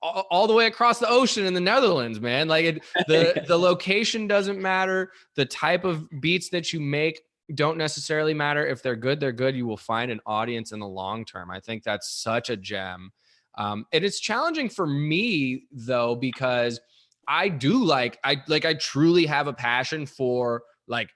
all the way across the ocean in the Netherlands, man. Like the location doesn't matter. The type of beats that you make don't necessarily matter. If they're good, they're good. You will find an audience in the long term. I think that's such a gem. And it's challenging for me though, because I truly have a passion for like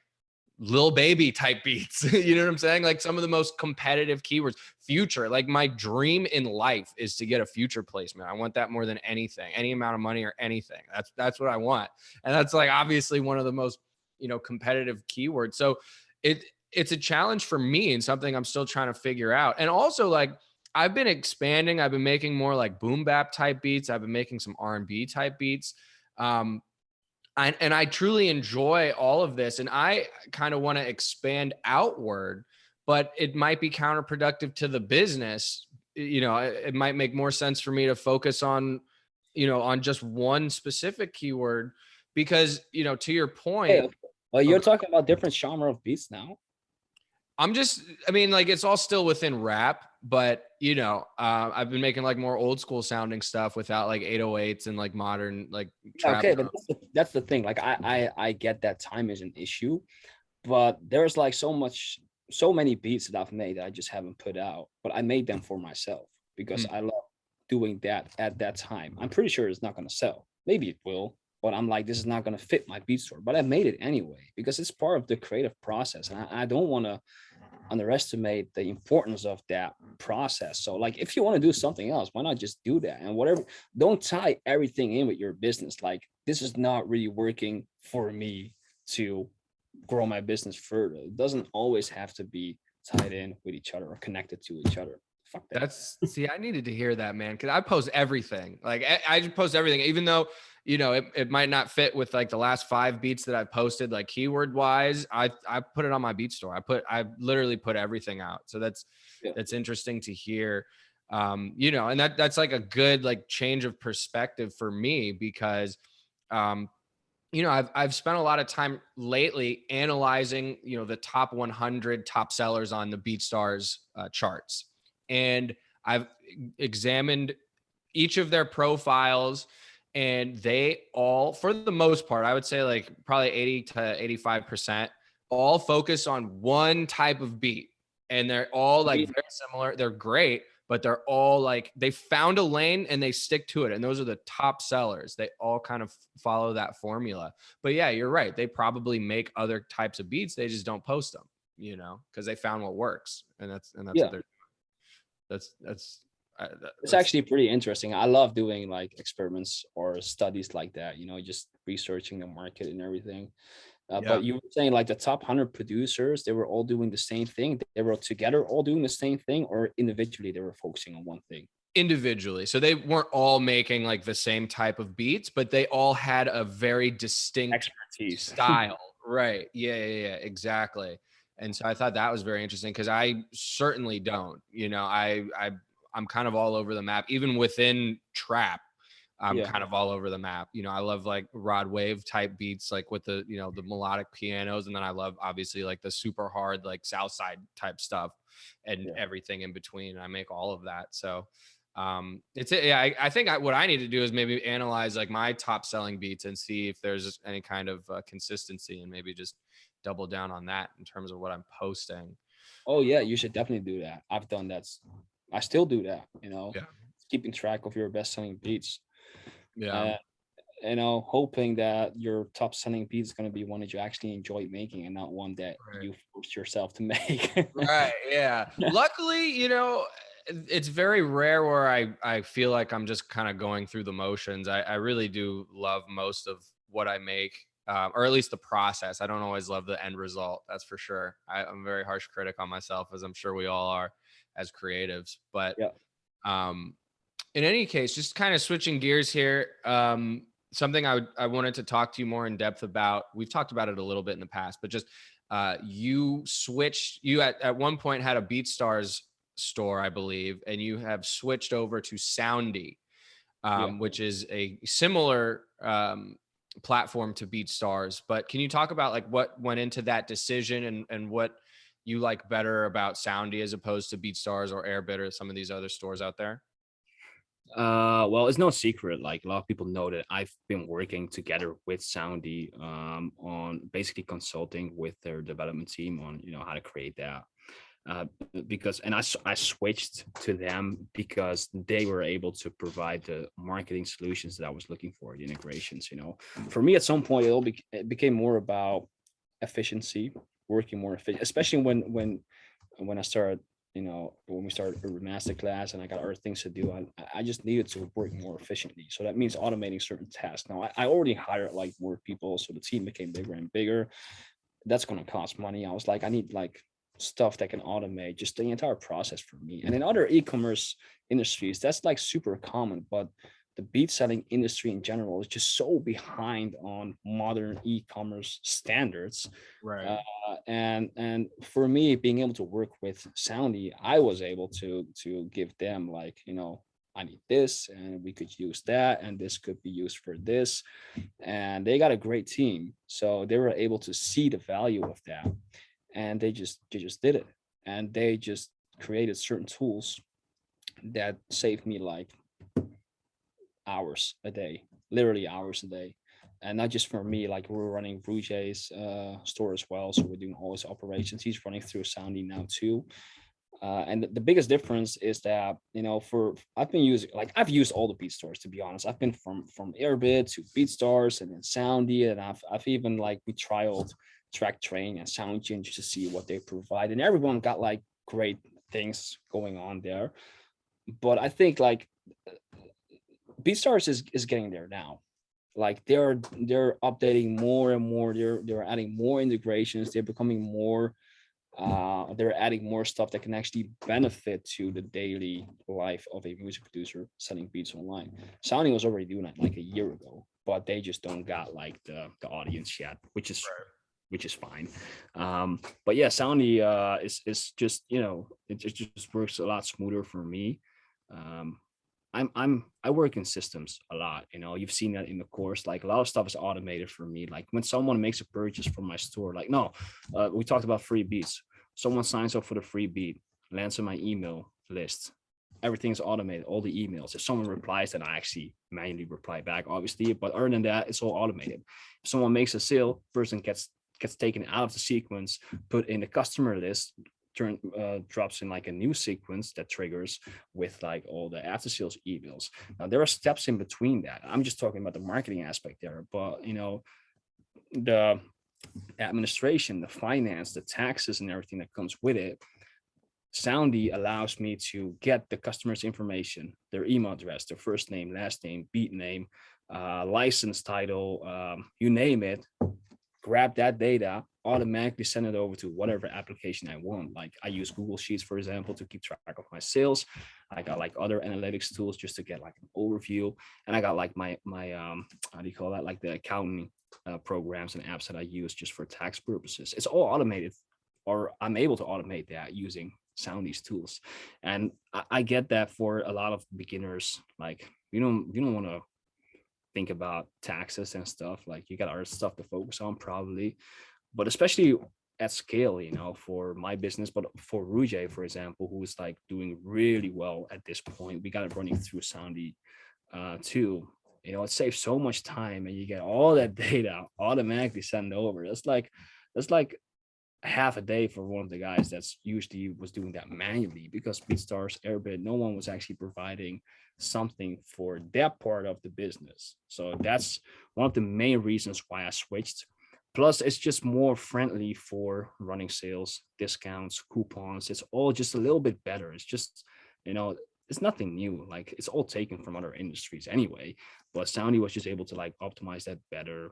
Lil Baby type beats. You know what I'm saying? Like some of the most competitive keywords. Future. Like my dream in life is to get a Future placement. I want that more than anything, any amount of money or anything. That's what I want. And that's like obviously one of the most, competitive keywords. So it's a challenge for me and something I'm still trying to figure out. And also like I've been expanding. I've been making more like boom bap type beats. I've been making some R&B type beats. Um, and I truly enjoy all of this. And I kind of want to expand outward, but it might be counterproductive to the business. You know, it might make more sense for me to focus on, on just one specific keyword because, to your point, Yeah. Well, you're okay, talking about different genre of beats now. I mean, like it's all still within rap, but I've been making like more old school sounding stuff without like 808s and like modern like Yeah, trap. okay, but that's the thing. Like I get that time is an issue, but there's like so many beats that I've made that I just haven't put out, but I made them for myself because Mm. I love doing that at that time. I'm pretty sure it's not going to sell. Maybe it will, but I'm like, this is not going to fit my beat store, but I made it anyway because it's part of the creative process. And I don't want to underestimate the importance of that process. So like if you want to do something else, why not just do that? And whatever, don't tie everything in with your business. Like this is not really working for me to grow my business further. It doesn't always have to be tied in with each other or connected to each other. Fuck that. See, I needed to hear that, man, because I post everything. Like I just post everything, even though it might not fit with like the last 5 beats that I've posted, like keyword wise. I put it on my beat store. I literally put everything out. So Yeah. that's interesting to hear. And that's like a good like change of perspective for me because I've spent a lot of time lately analyzing, the top 100 top sellers on the BeatStars charts, and I've examined each of their profiles, and they all, for the most part, I would say like probably 80 to 85%, all focus on one type of beat, and they're all like very similar. They're great, but they're all like they found a lane and they stick to it. And those are the top sellers. They all kind of follow that formula. But yeah, you're right. They probably make other types of beats. They just don't post them, because they found what works. And that's what Yeah. they're that's It's that's actually pretty interesting. I love doing like experiments or studies like that, just researching the market and everything. yeah. But you were saying like the top 100 producers, they were all doing the same thing. They were together all doing the same thing, or individually they were focusing on one thing. Individually. So they weren't all making like the same type of beats, but they all had a very distinct Expertise. style. Right. Yeah, exactly. And so I thought that was very interesting because I certainly don't. I'm kind of all over the map, even within trap. I'm Yeah. kind of all over the map. I love like rod wave type beats, like with the the melodic pianos, and then I love obviously like the super hard like Southside type stuff, and Yeah. everything in between. I make all of that. So I think what I need to do is maybe analyze like my top selling beats and see if there's any kind of consistency, and maybe just double down on that in terms of what I'm posting. Oh yeah, you should definitely do that. I've done that. I still do that, Yeah. keeping track of your best selling beats. Yeah. Uh, hoping that your top selling beat is going to be one that you actually enjoy making and not one that Right. you forced yourself to make. Right. Yeah. Luckily, it's very rare where I feel like I'm just kind of going through the motions. I really do love most of what I make, or at least the process. I don't always love the end result. That's for sure. I'm a very harsh critic on myself, as I'm sure we all are as creatives. But Yeah. um, in any case, just kind of switching gears here. Something I wanted to talk to you more in depth about. We've talked about it a little bit in the past, but just you at one point had a BeatStars store, I believe, and you have switched over to Soundy, Yeah. which is a similar platform to BeatStars. But can you talk about like what went into that decision, and what you like better about Soundy as opposed to BeatStars or Airbit or some of these other stores out there? Well, it's no secret. Like a lot of people know that I've been working together with Soundy on basically consulting with their development team on how to create that. Uh, because I switched to them because they were able to provide the marketing solutions that I was looking for, the integrations. For me at some point it became more about efficiency, working more efficient, especially when I started, when we started a Masterclass and I got other things to do, I just needed to work more efficiently. So that means automating certain tasks. Now I already hired like more people, so the team became bigger and bigger. That's going to cost money. I was like, I need like stuff that can automate just the entire process for me. And in other e-commerce industries, that's like super common, but the beat selling industry in general is just so behind on modern e-commerce standards. Right. uh, and for me, being able to work with Soundy, I was able to give them, like, I need this and we could use that and this could be used for this. And they got a great team, so they were able to see the value of that, and they just did it. And they just created certain tools that saved me like hours a day, literally hours a day. And not just for me, like we're running Rouge's store as well, so we're doing all his operations. He's running through Soundy now too. And the biggest difference is that, for I've used all the beat stores, to be honest. I've been from Airbit to BeatStars and then Soundy, and I've even like we trialed Track Train and SoundGen just to see what they provide, and everyone got like great things going on there. But I think like BeatStars is getting there now. Like they're updating more and more. They're adding more integrations. They're becoming more they're adding more stuff that can actually benefit to the daily life of a music producer selling beats online. Sounding was already doing that like a year ago, but they just don't got like the audience yet, which is fine. But yeah, Soundy is just, it just works a lot smoother for me. Um, I work in systems a lot. You've seen that in the course. Like a lot of stuff is automated for me. Like when someone makes a purchase from my store, like no, we talked about free beats. Someone signs up for the free beat, lands on my email list. Everything's automated, all the emails. If someone replies, then I actually manually reply back, obviously. But other than that, it's all automated. If someone makes a sale, person gets taken out of the sequence, put in the customer list, drops in like a new sequence that triggers with like all the after sales emails. Now there are steps in between that. I'm just talking about the marketing aspect there, but the administration, the finance, the taxes, and everything that comes with it. Soundy allows me to get the customer's information, their email address, their first name, last name, beat name, license title, you name it, grab that data, automatically send it over to whatever application I want. Like I use Google Sheets, for example, to keep track of my sales. I got like other analytics tools just to get like an overview. And I got like my how do you call that? Like the accounting programs and apps that I use just for tax purposes. It's all automated, or I'm able to automate that using Soundy's tools. And I get that for a lot of beginners, like you don't want to think about taxes and stuff. Like you got other stuff to focus on probably, but especially at scale, for my business, but for Rouge, for example, who is like doing really well at this point, we got it running through Soundy too. It saves so much time, and you get all that data automatically sent over. That's like half a day for one of the guys that's usually was doing that manually, because BeatStars, Airbit, no one was actually providing something for that part of the business. So that's one of the main reasons why I switched. Plus, it's just more friendly for running sales, discounts, coupons. It's all just a little bit better. It's just, it's nothing new. Like it's all taken from other industries anyway. But Soundy was just able to like optimize that better,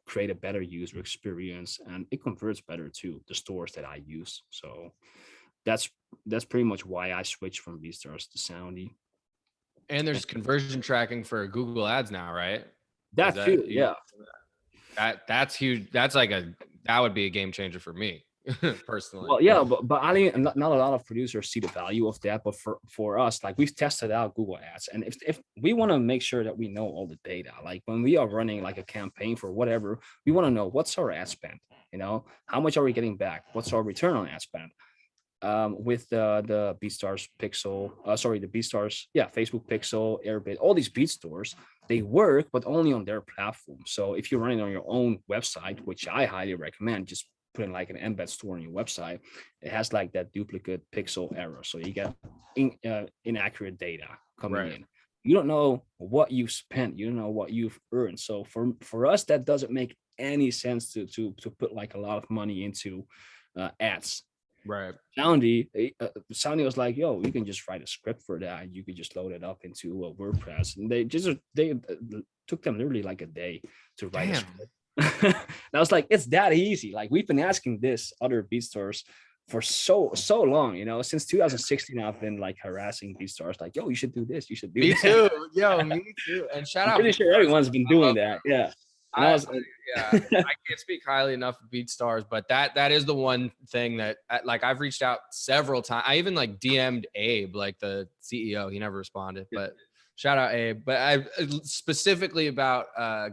create a better user experience, and it converts better to the stores that I use. So that's pretty much why I switched from BeatStars to Soundy. And there's conversion tracking for Google Ads now, right? Is That too, that yeah. that's huge. That would be a game changer for me personally. Well, yeah, but I think not a lot of producers see the value of that. But for us, like we've tested out Google Ads, and if we want to make sure that we know all the data, like when we are running like a campaign for whatever, we want to know what's our ad spend. How much are we getting back? What's our return on ad spend? With the BeatStars Pixel, the BeatStars, Facebook Pixel, Airbit, all these beat stores, they work, but only on their platform. So if you're running on your own website, which I highly recommend, just putting like an embed store on your website, it has like that duplicate pixel error. So you get inaccurate data coming in. You don't know what you've spent. You don't know what you've earned. So for us, that doesn't make any sense to put like a lot of money into ads. Right. Soundy was like, yo, you can just write a script for that. You could just load it up into WordPress. And they took them literally like a day to write a script. And I was like, it's that easy. Like we've been asking this other beat stores for so long, since 2016. I've been like harassing beat stars, like, yo, you should do this, you should do Me that. too. Yo, me too. And shout I'm out pretty sure BeatStars. everyone's been doing that. Yeah. And I I was yeah, I can't speak highly enough of BeatStars, but that is the one thing that like I've reached out several times. I even like DM'd Abe, like the CEO. He never responded, but shout out Abe. But I specifically about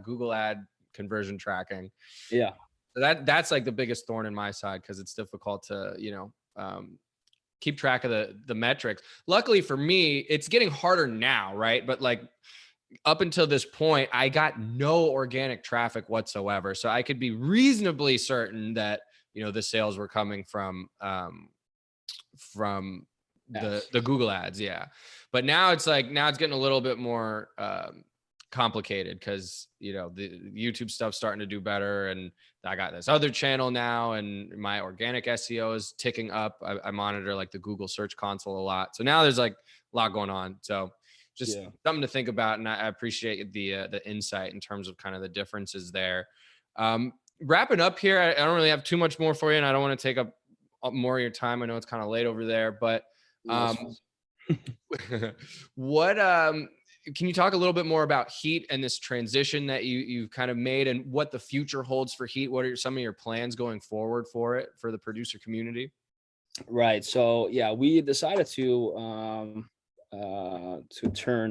Google ad conversion tracking. yeah. So that's like the biggest thorn in my side because it's difficult to, keep track of the metrics. Luckily for me, it's getting harder now, right? But like up until this point, I got no organic traffic whatsoever. So I could be reasonably certain that, the sales were coming from the Google ads. Yeah. But now it's getting a little bit more complicated because, the YouTube stuff's starting to do better. And I got this other channel now and my organic SEO is ticking up. I monitor like the Google search console a lot. So now there's like a lot going on. So just something to think about. And I appreciate the insight in terms of kind of the differences there. Wrapping up here, I don't really have too much more for you and I don't want to take up more of your time. I know it's kind of late over there, but what can you talk a little bit more about Heat and this transition that you've kind of made and what the future holds for Heat? What are some of your plans going forward for it, for the producer community? Right. So yeah, we decided to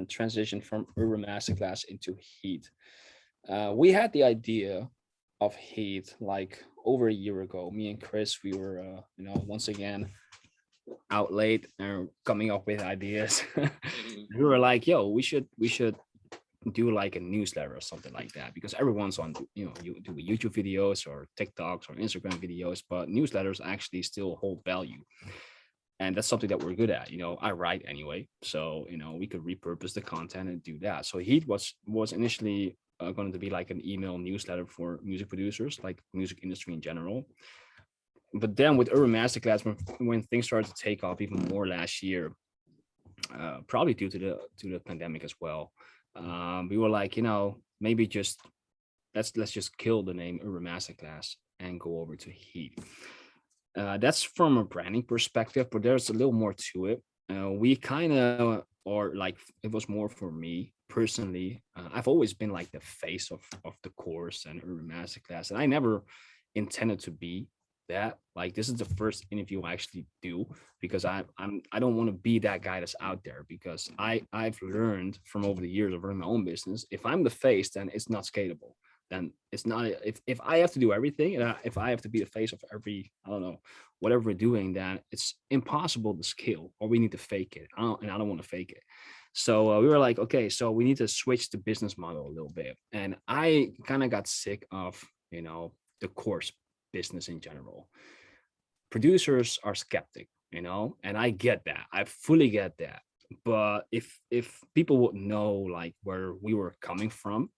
transition from Urban Masterclass into Heat. We had the idea of Heat like over a year ago. Me and Chris, we were once again out late and coming up with ideas. We were like, yo, we should do like a newsletter or something like that, because everyone's on you do YouTube videos or TikToks or Instagram videos, but newsletters actually still hold value. And that's something that we're good at. I write anyway, so we could repurpose the content and do that. So Heat was initially going to be like an email newsletter for music producers, like music industry in general. But then with Urban Masterclass, when things started to take off even more last year, probably due to the pandemic as well, we were like, maybe just let's just kill the name Urban Masterclass and go over to Heat. That's from a branding perspective, but there's a little more to it. We kind of, or like it was more for me personally. I've always been like the face of the course and Urban Masterclass, and I never intended to be that. Like this is the first interview I actually do, because I don't want to be that guy that's out there, because I've learned from over the years of running my own business, if I'm the face, then it's not scalable. Then it's not, if I have to do everything, and if I have to be the face of every, I don't know, whatever we're doing, then it's impossible to scale, or we need to fake it. I don't want to fake it. So we were like, okay, so we need to switch the business model a little bit. And I kind of got sick of, the course business in general. Producers are skeptic, and I get that. I fully get that. But if people would know like where we were coming from,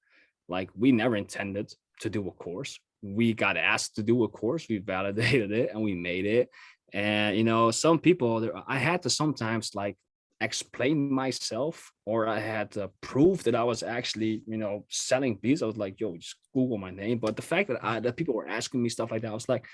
like we never intended to do a course. We got asked to do a course, we validated it, and we made it. And some people, I had to sometimes like explain myself, or I had to prove that I was actually, selling beats. I was like, yo, just Google my name. But the fact that people were asking me stuff like that, I was like,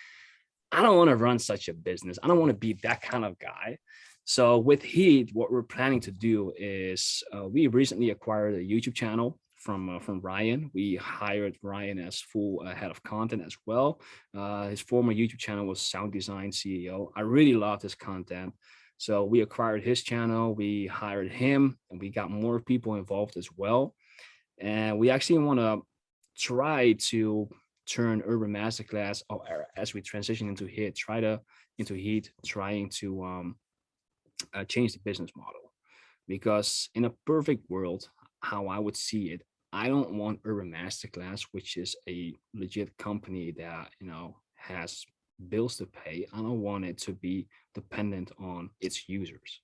I don't want to run such a business. I don't want to be that kind of guy. So with Heat, what we're planning to do is we recently acquired a YouTube channel from Ryan. We hired Ryan as full head of content as well. His former YouTube channel was Sound Design CEO. I really loved his content. So we acquired his channel, we hired him, and we got more people involved as well. And we actually want to try to turn Urban Masterclass, or as we transition into Heat, trying to change the business model. Because in a perfect world, how I would see it, I don't want Urban Masterclass, which is a legit company that has bills to pay. I don't want it to be dependent on its users.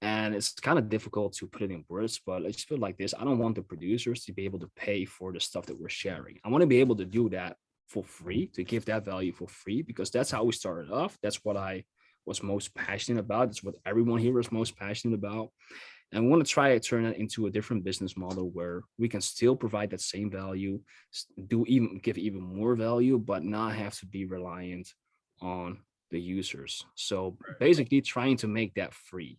And it's kind of difficult to put it in words, but I just feel like this. I don't want the producers to be able to pay for the stuff that we're sharing. I want to be able to do that for free, to give that value for free, because that's how we started off. That's what I was most passionate about. It's what everyone here was most passionate about. And we want to try to turn it into a different business model where we can still provide that same value, give even more value, but not have to be reliant on the users. So basically trying to make that free.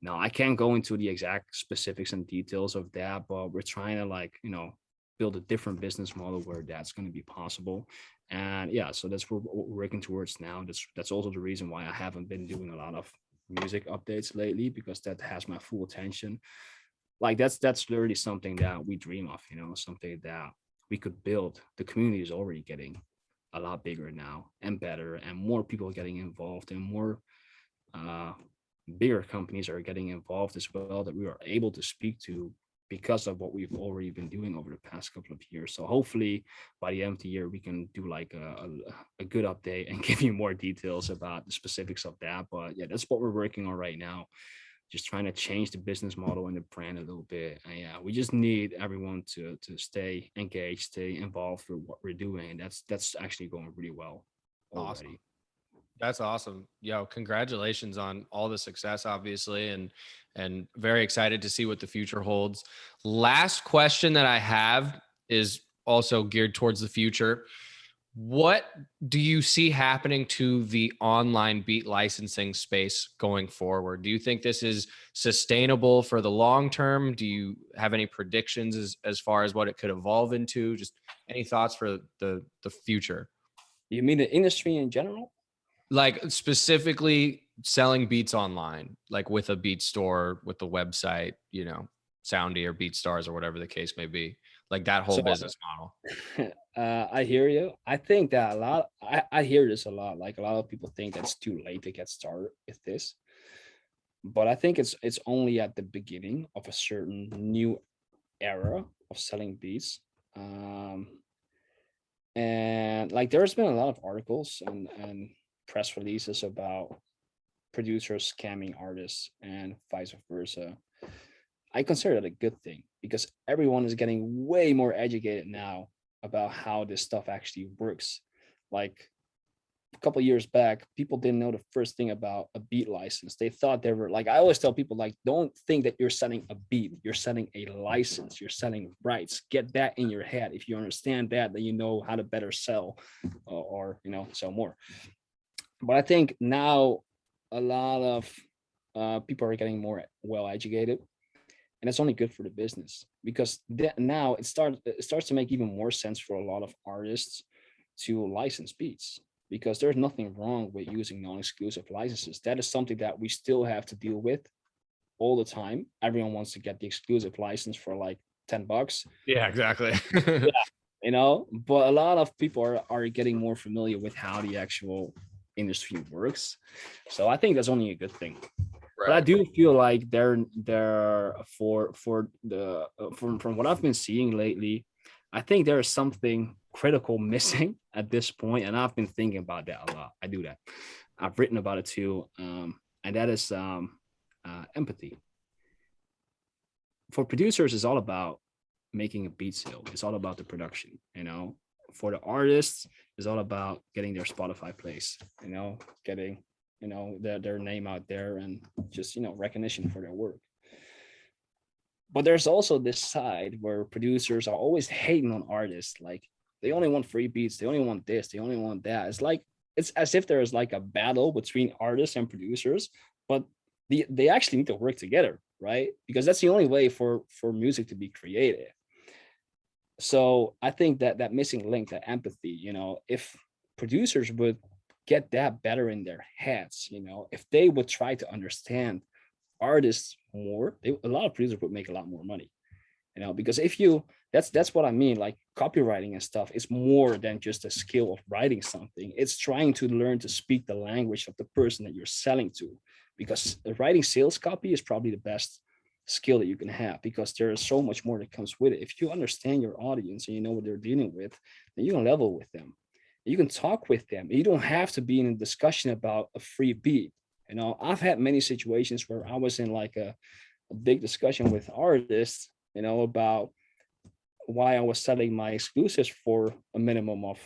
Now I can't go into the exact specifics and details of that, but we're trying to build a different business model where that's going to be possible. And yeah, so that's what we're working towards now. That's also the reason why I haven't been doing a lot of music updates lately, because that has my full attention. Like that's literally something that we dream of, something that we could build. The community is already getting a lot bigger now and better, and more people getting involved, and more uh bigger companies are getting involved as well, that we are able to speak to because of what we've already been doing over the past couple of years. So hopefully by the end of the year, we can do like a good update and give you more details about the specifics of that. But yeah, that's what we're working on right now. Just trying to change the business model and the brand a little bit. And yeah, we just need everyone to stay engaged, stay involved with what we're doing. And that's actually going really well Awesome. already. That's awesome. Yo, congratulations on all the success, obviously, and very excited to see what the future holds. Last question that I have is also geared towards the future. What do you see happening to the online beat licensing space going forward? Do you think this is sustainable for the long term? Do you have any predictions as far as what it could evolve into? Just any thoughts for the future? You mean the industry in general? Like specifically selling beats online, like with a beat store, with the website, Soundy or BeatStars or whatever the case may be, like that whole So business model. I hear you. I think that I hear this a lot. Like a lot of people think that it's too late to get started with this, but I think it's only at the beginning of a certain new era of selling beats. Um, and like there's been a lot of articles and press releases about producers scamming artists and vice versa. I consider that a good thing because everyone is getting way more educated now about how this stuff actually works. Like a couple of years back, people didn't know the first thing about a beat license. They thought they were like, I always tell people, like, don't think that you're selling a beat, you're selling a license, you're selling rights. Get that in your head. If you understand that, then you know how to better sell or sell more. But I think now a lot of people are getting more well educated, and it's only good for the business because now it starts to make even more sense for a lot of artists to license beats, because there's nothing wrong with using non-exclusive licenses. That is something that we still have to deal with all the time. Everyone wants to get the exclusive license for like $10. Yeah, exactly. But a lot of people are getting more familiar with how the actual industry works. So I think that's only a good thing. But I do feel like they're for the from what I've been seeing lately, I think there is something critical missing at this point, and I've been thinking about that a lot. I do that. I've written about it too, and that is empathy. For producers, it's all about making a beat sale. It's all about the production. For the artists, it's all about getting their Spotify plays. Getting their name out there and just recognition for their work. But there's also this side where producers are always hating on artists, like they only want free beats, they only want this, they only want that. It's as if there is like a battle between artists and producers, but they actually need to work together, right? Because that's the only way for music to be created. So I think that missing link, that empathy, if producers would get that better in their heads, if they would try to understand artists more, a lot of producers would make a lot more money, because that's what I mean. Like copywriting and stuff is more than just a skill of writing something. It's trying to learn to speak the language of the person that you're selling to, because writing sales copy is probably the best skill that you can have, because there is so much more that comes with it. If you understand your audience and you know what they're dealing with, then you can level with them, you can talk with them. You don't have to be in a discussion about a free beat. I've had many situations where I was in like a big discussion with artists, about why I was selling my exclusives for a minimum of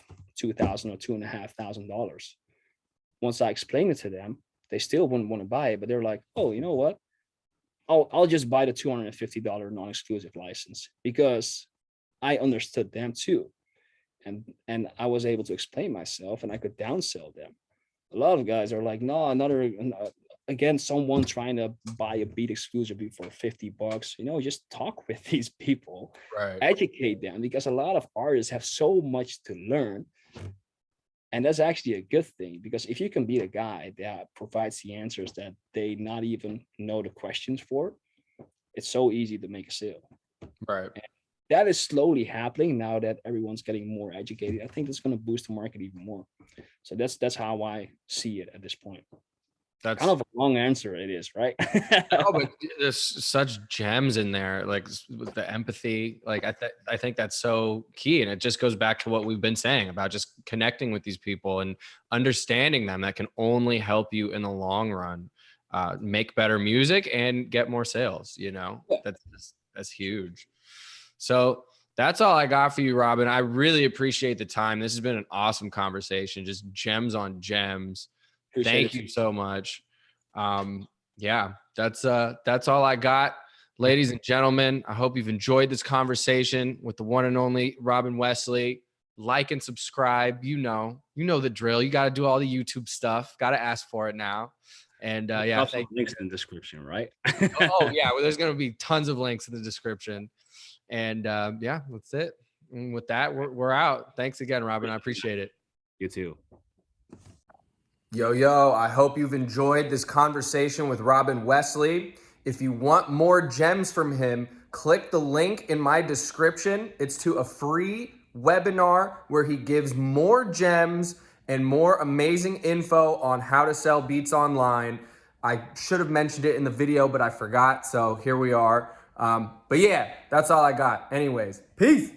$2,000 or $2,500. Once I explained it to them, they still wouldn't want to buy it, but they're like, oh, you know what? I'll just buy the $250 non-exclusive license, because I understood them too. And I was able to explain myself, and I could downsell them. A lot of guys are like, no, again, someone trying to buy a beat exclusively for $50. Just talk with these people, Right. educate them, because a lot of artists have so much to learn. And that's actually a good thing, because if you can be the guy that provides the answers that they not even know the questions for, it's so easy to make a sale. Right. And that is slowly happening now that everyone's getting more educated. I think that's going to boost the market even more. So that's how I see it at this point. That's Kind of a long answer it is, right? no, but there's such gems in there, like with the empathy. Like I think that's so key, and it just goes back to what we've been saying about just connecting with these people and understanding them. That can only help you in the long run, make better music and get more sales. Yeah. That's huge. So that's all I got for you, Robin. I really appreciate the time. This has been an awesome conversation, just gems on gems. Thank you so much. Yeah, that's all I got. Ladies and gentlemen, I hope you've enjoyed this conversation with the one and only Robin Wesley. Like and subscribe. You know the drill. You got to do all the YouTube stuff. Got to ask for it now. And yeah, thank links in the description, right? Oh yeah, well, there's going to be tons of links in the description. And yeah, that's it. And with that, we're out. Thanks again, Robin. I appreciate it. You too. Yo, I hope you've enjoyed this conversation with Robin Wesley. If you want more gems from him, click the link in my description. It's to a free webinar where he gives more gems and more amazing info on how to sell beats online. I should have mentioned it in the video, but I forgot. So here we are. But yeah, that's all I got. Anyways, peace.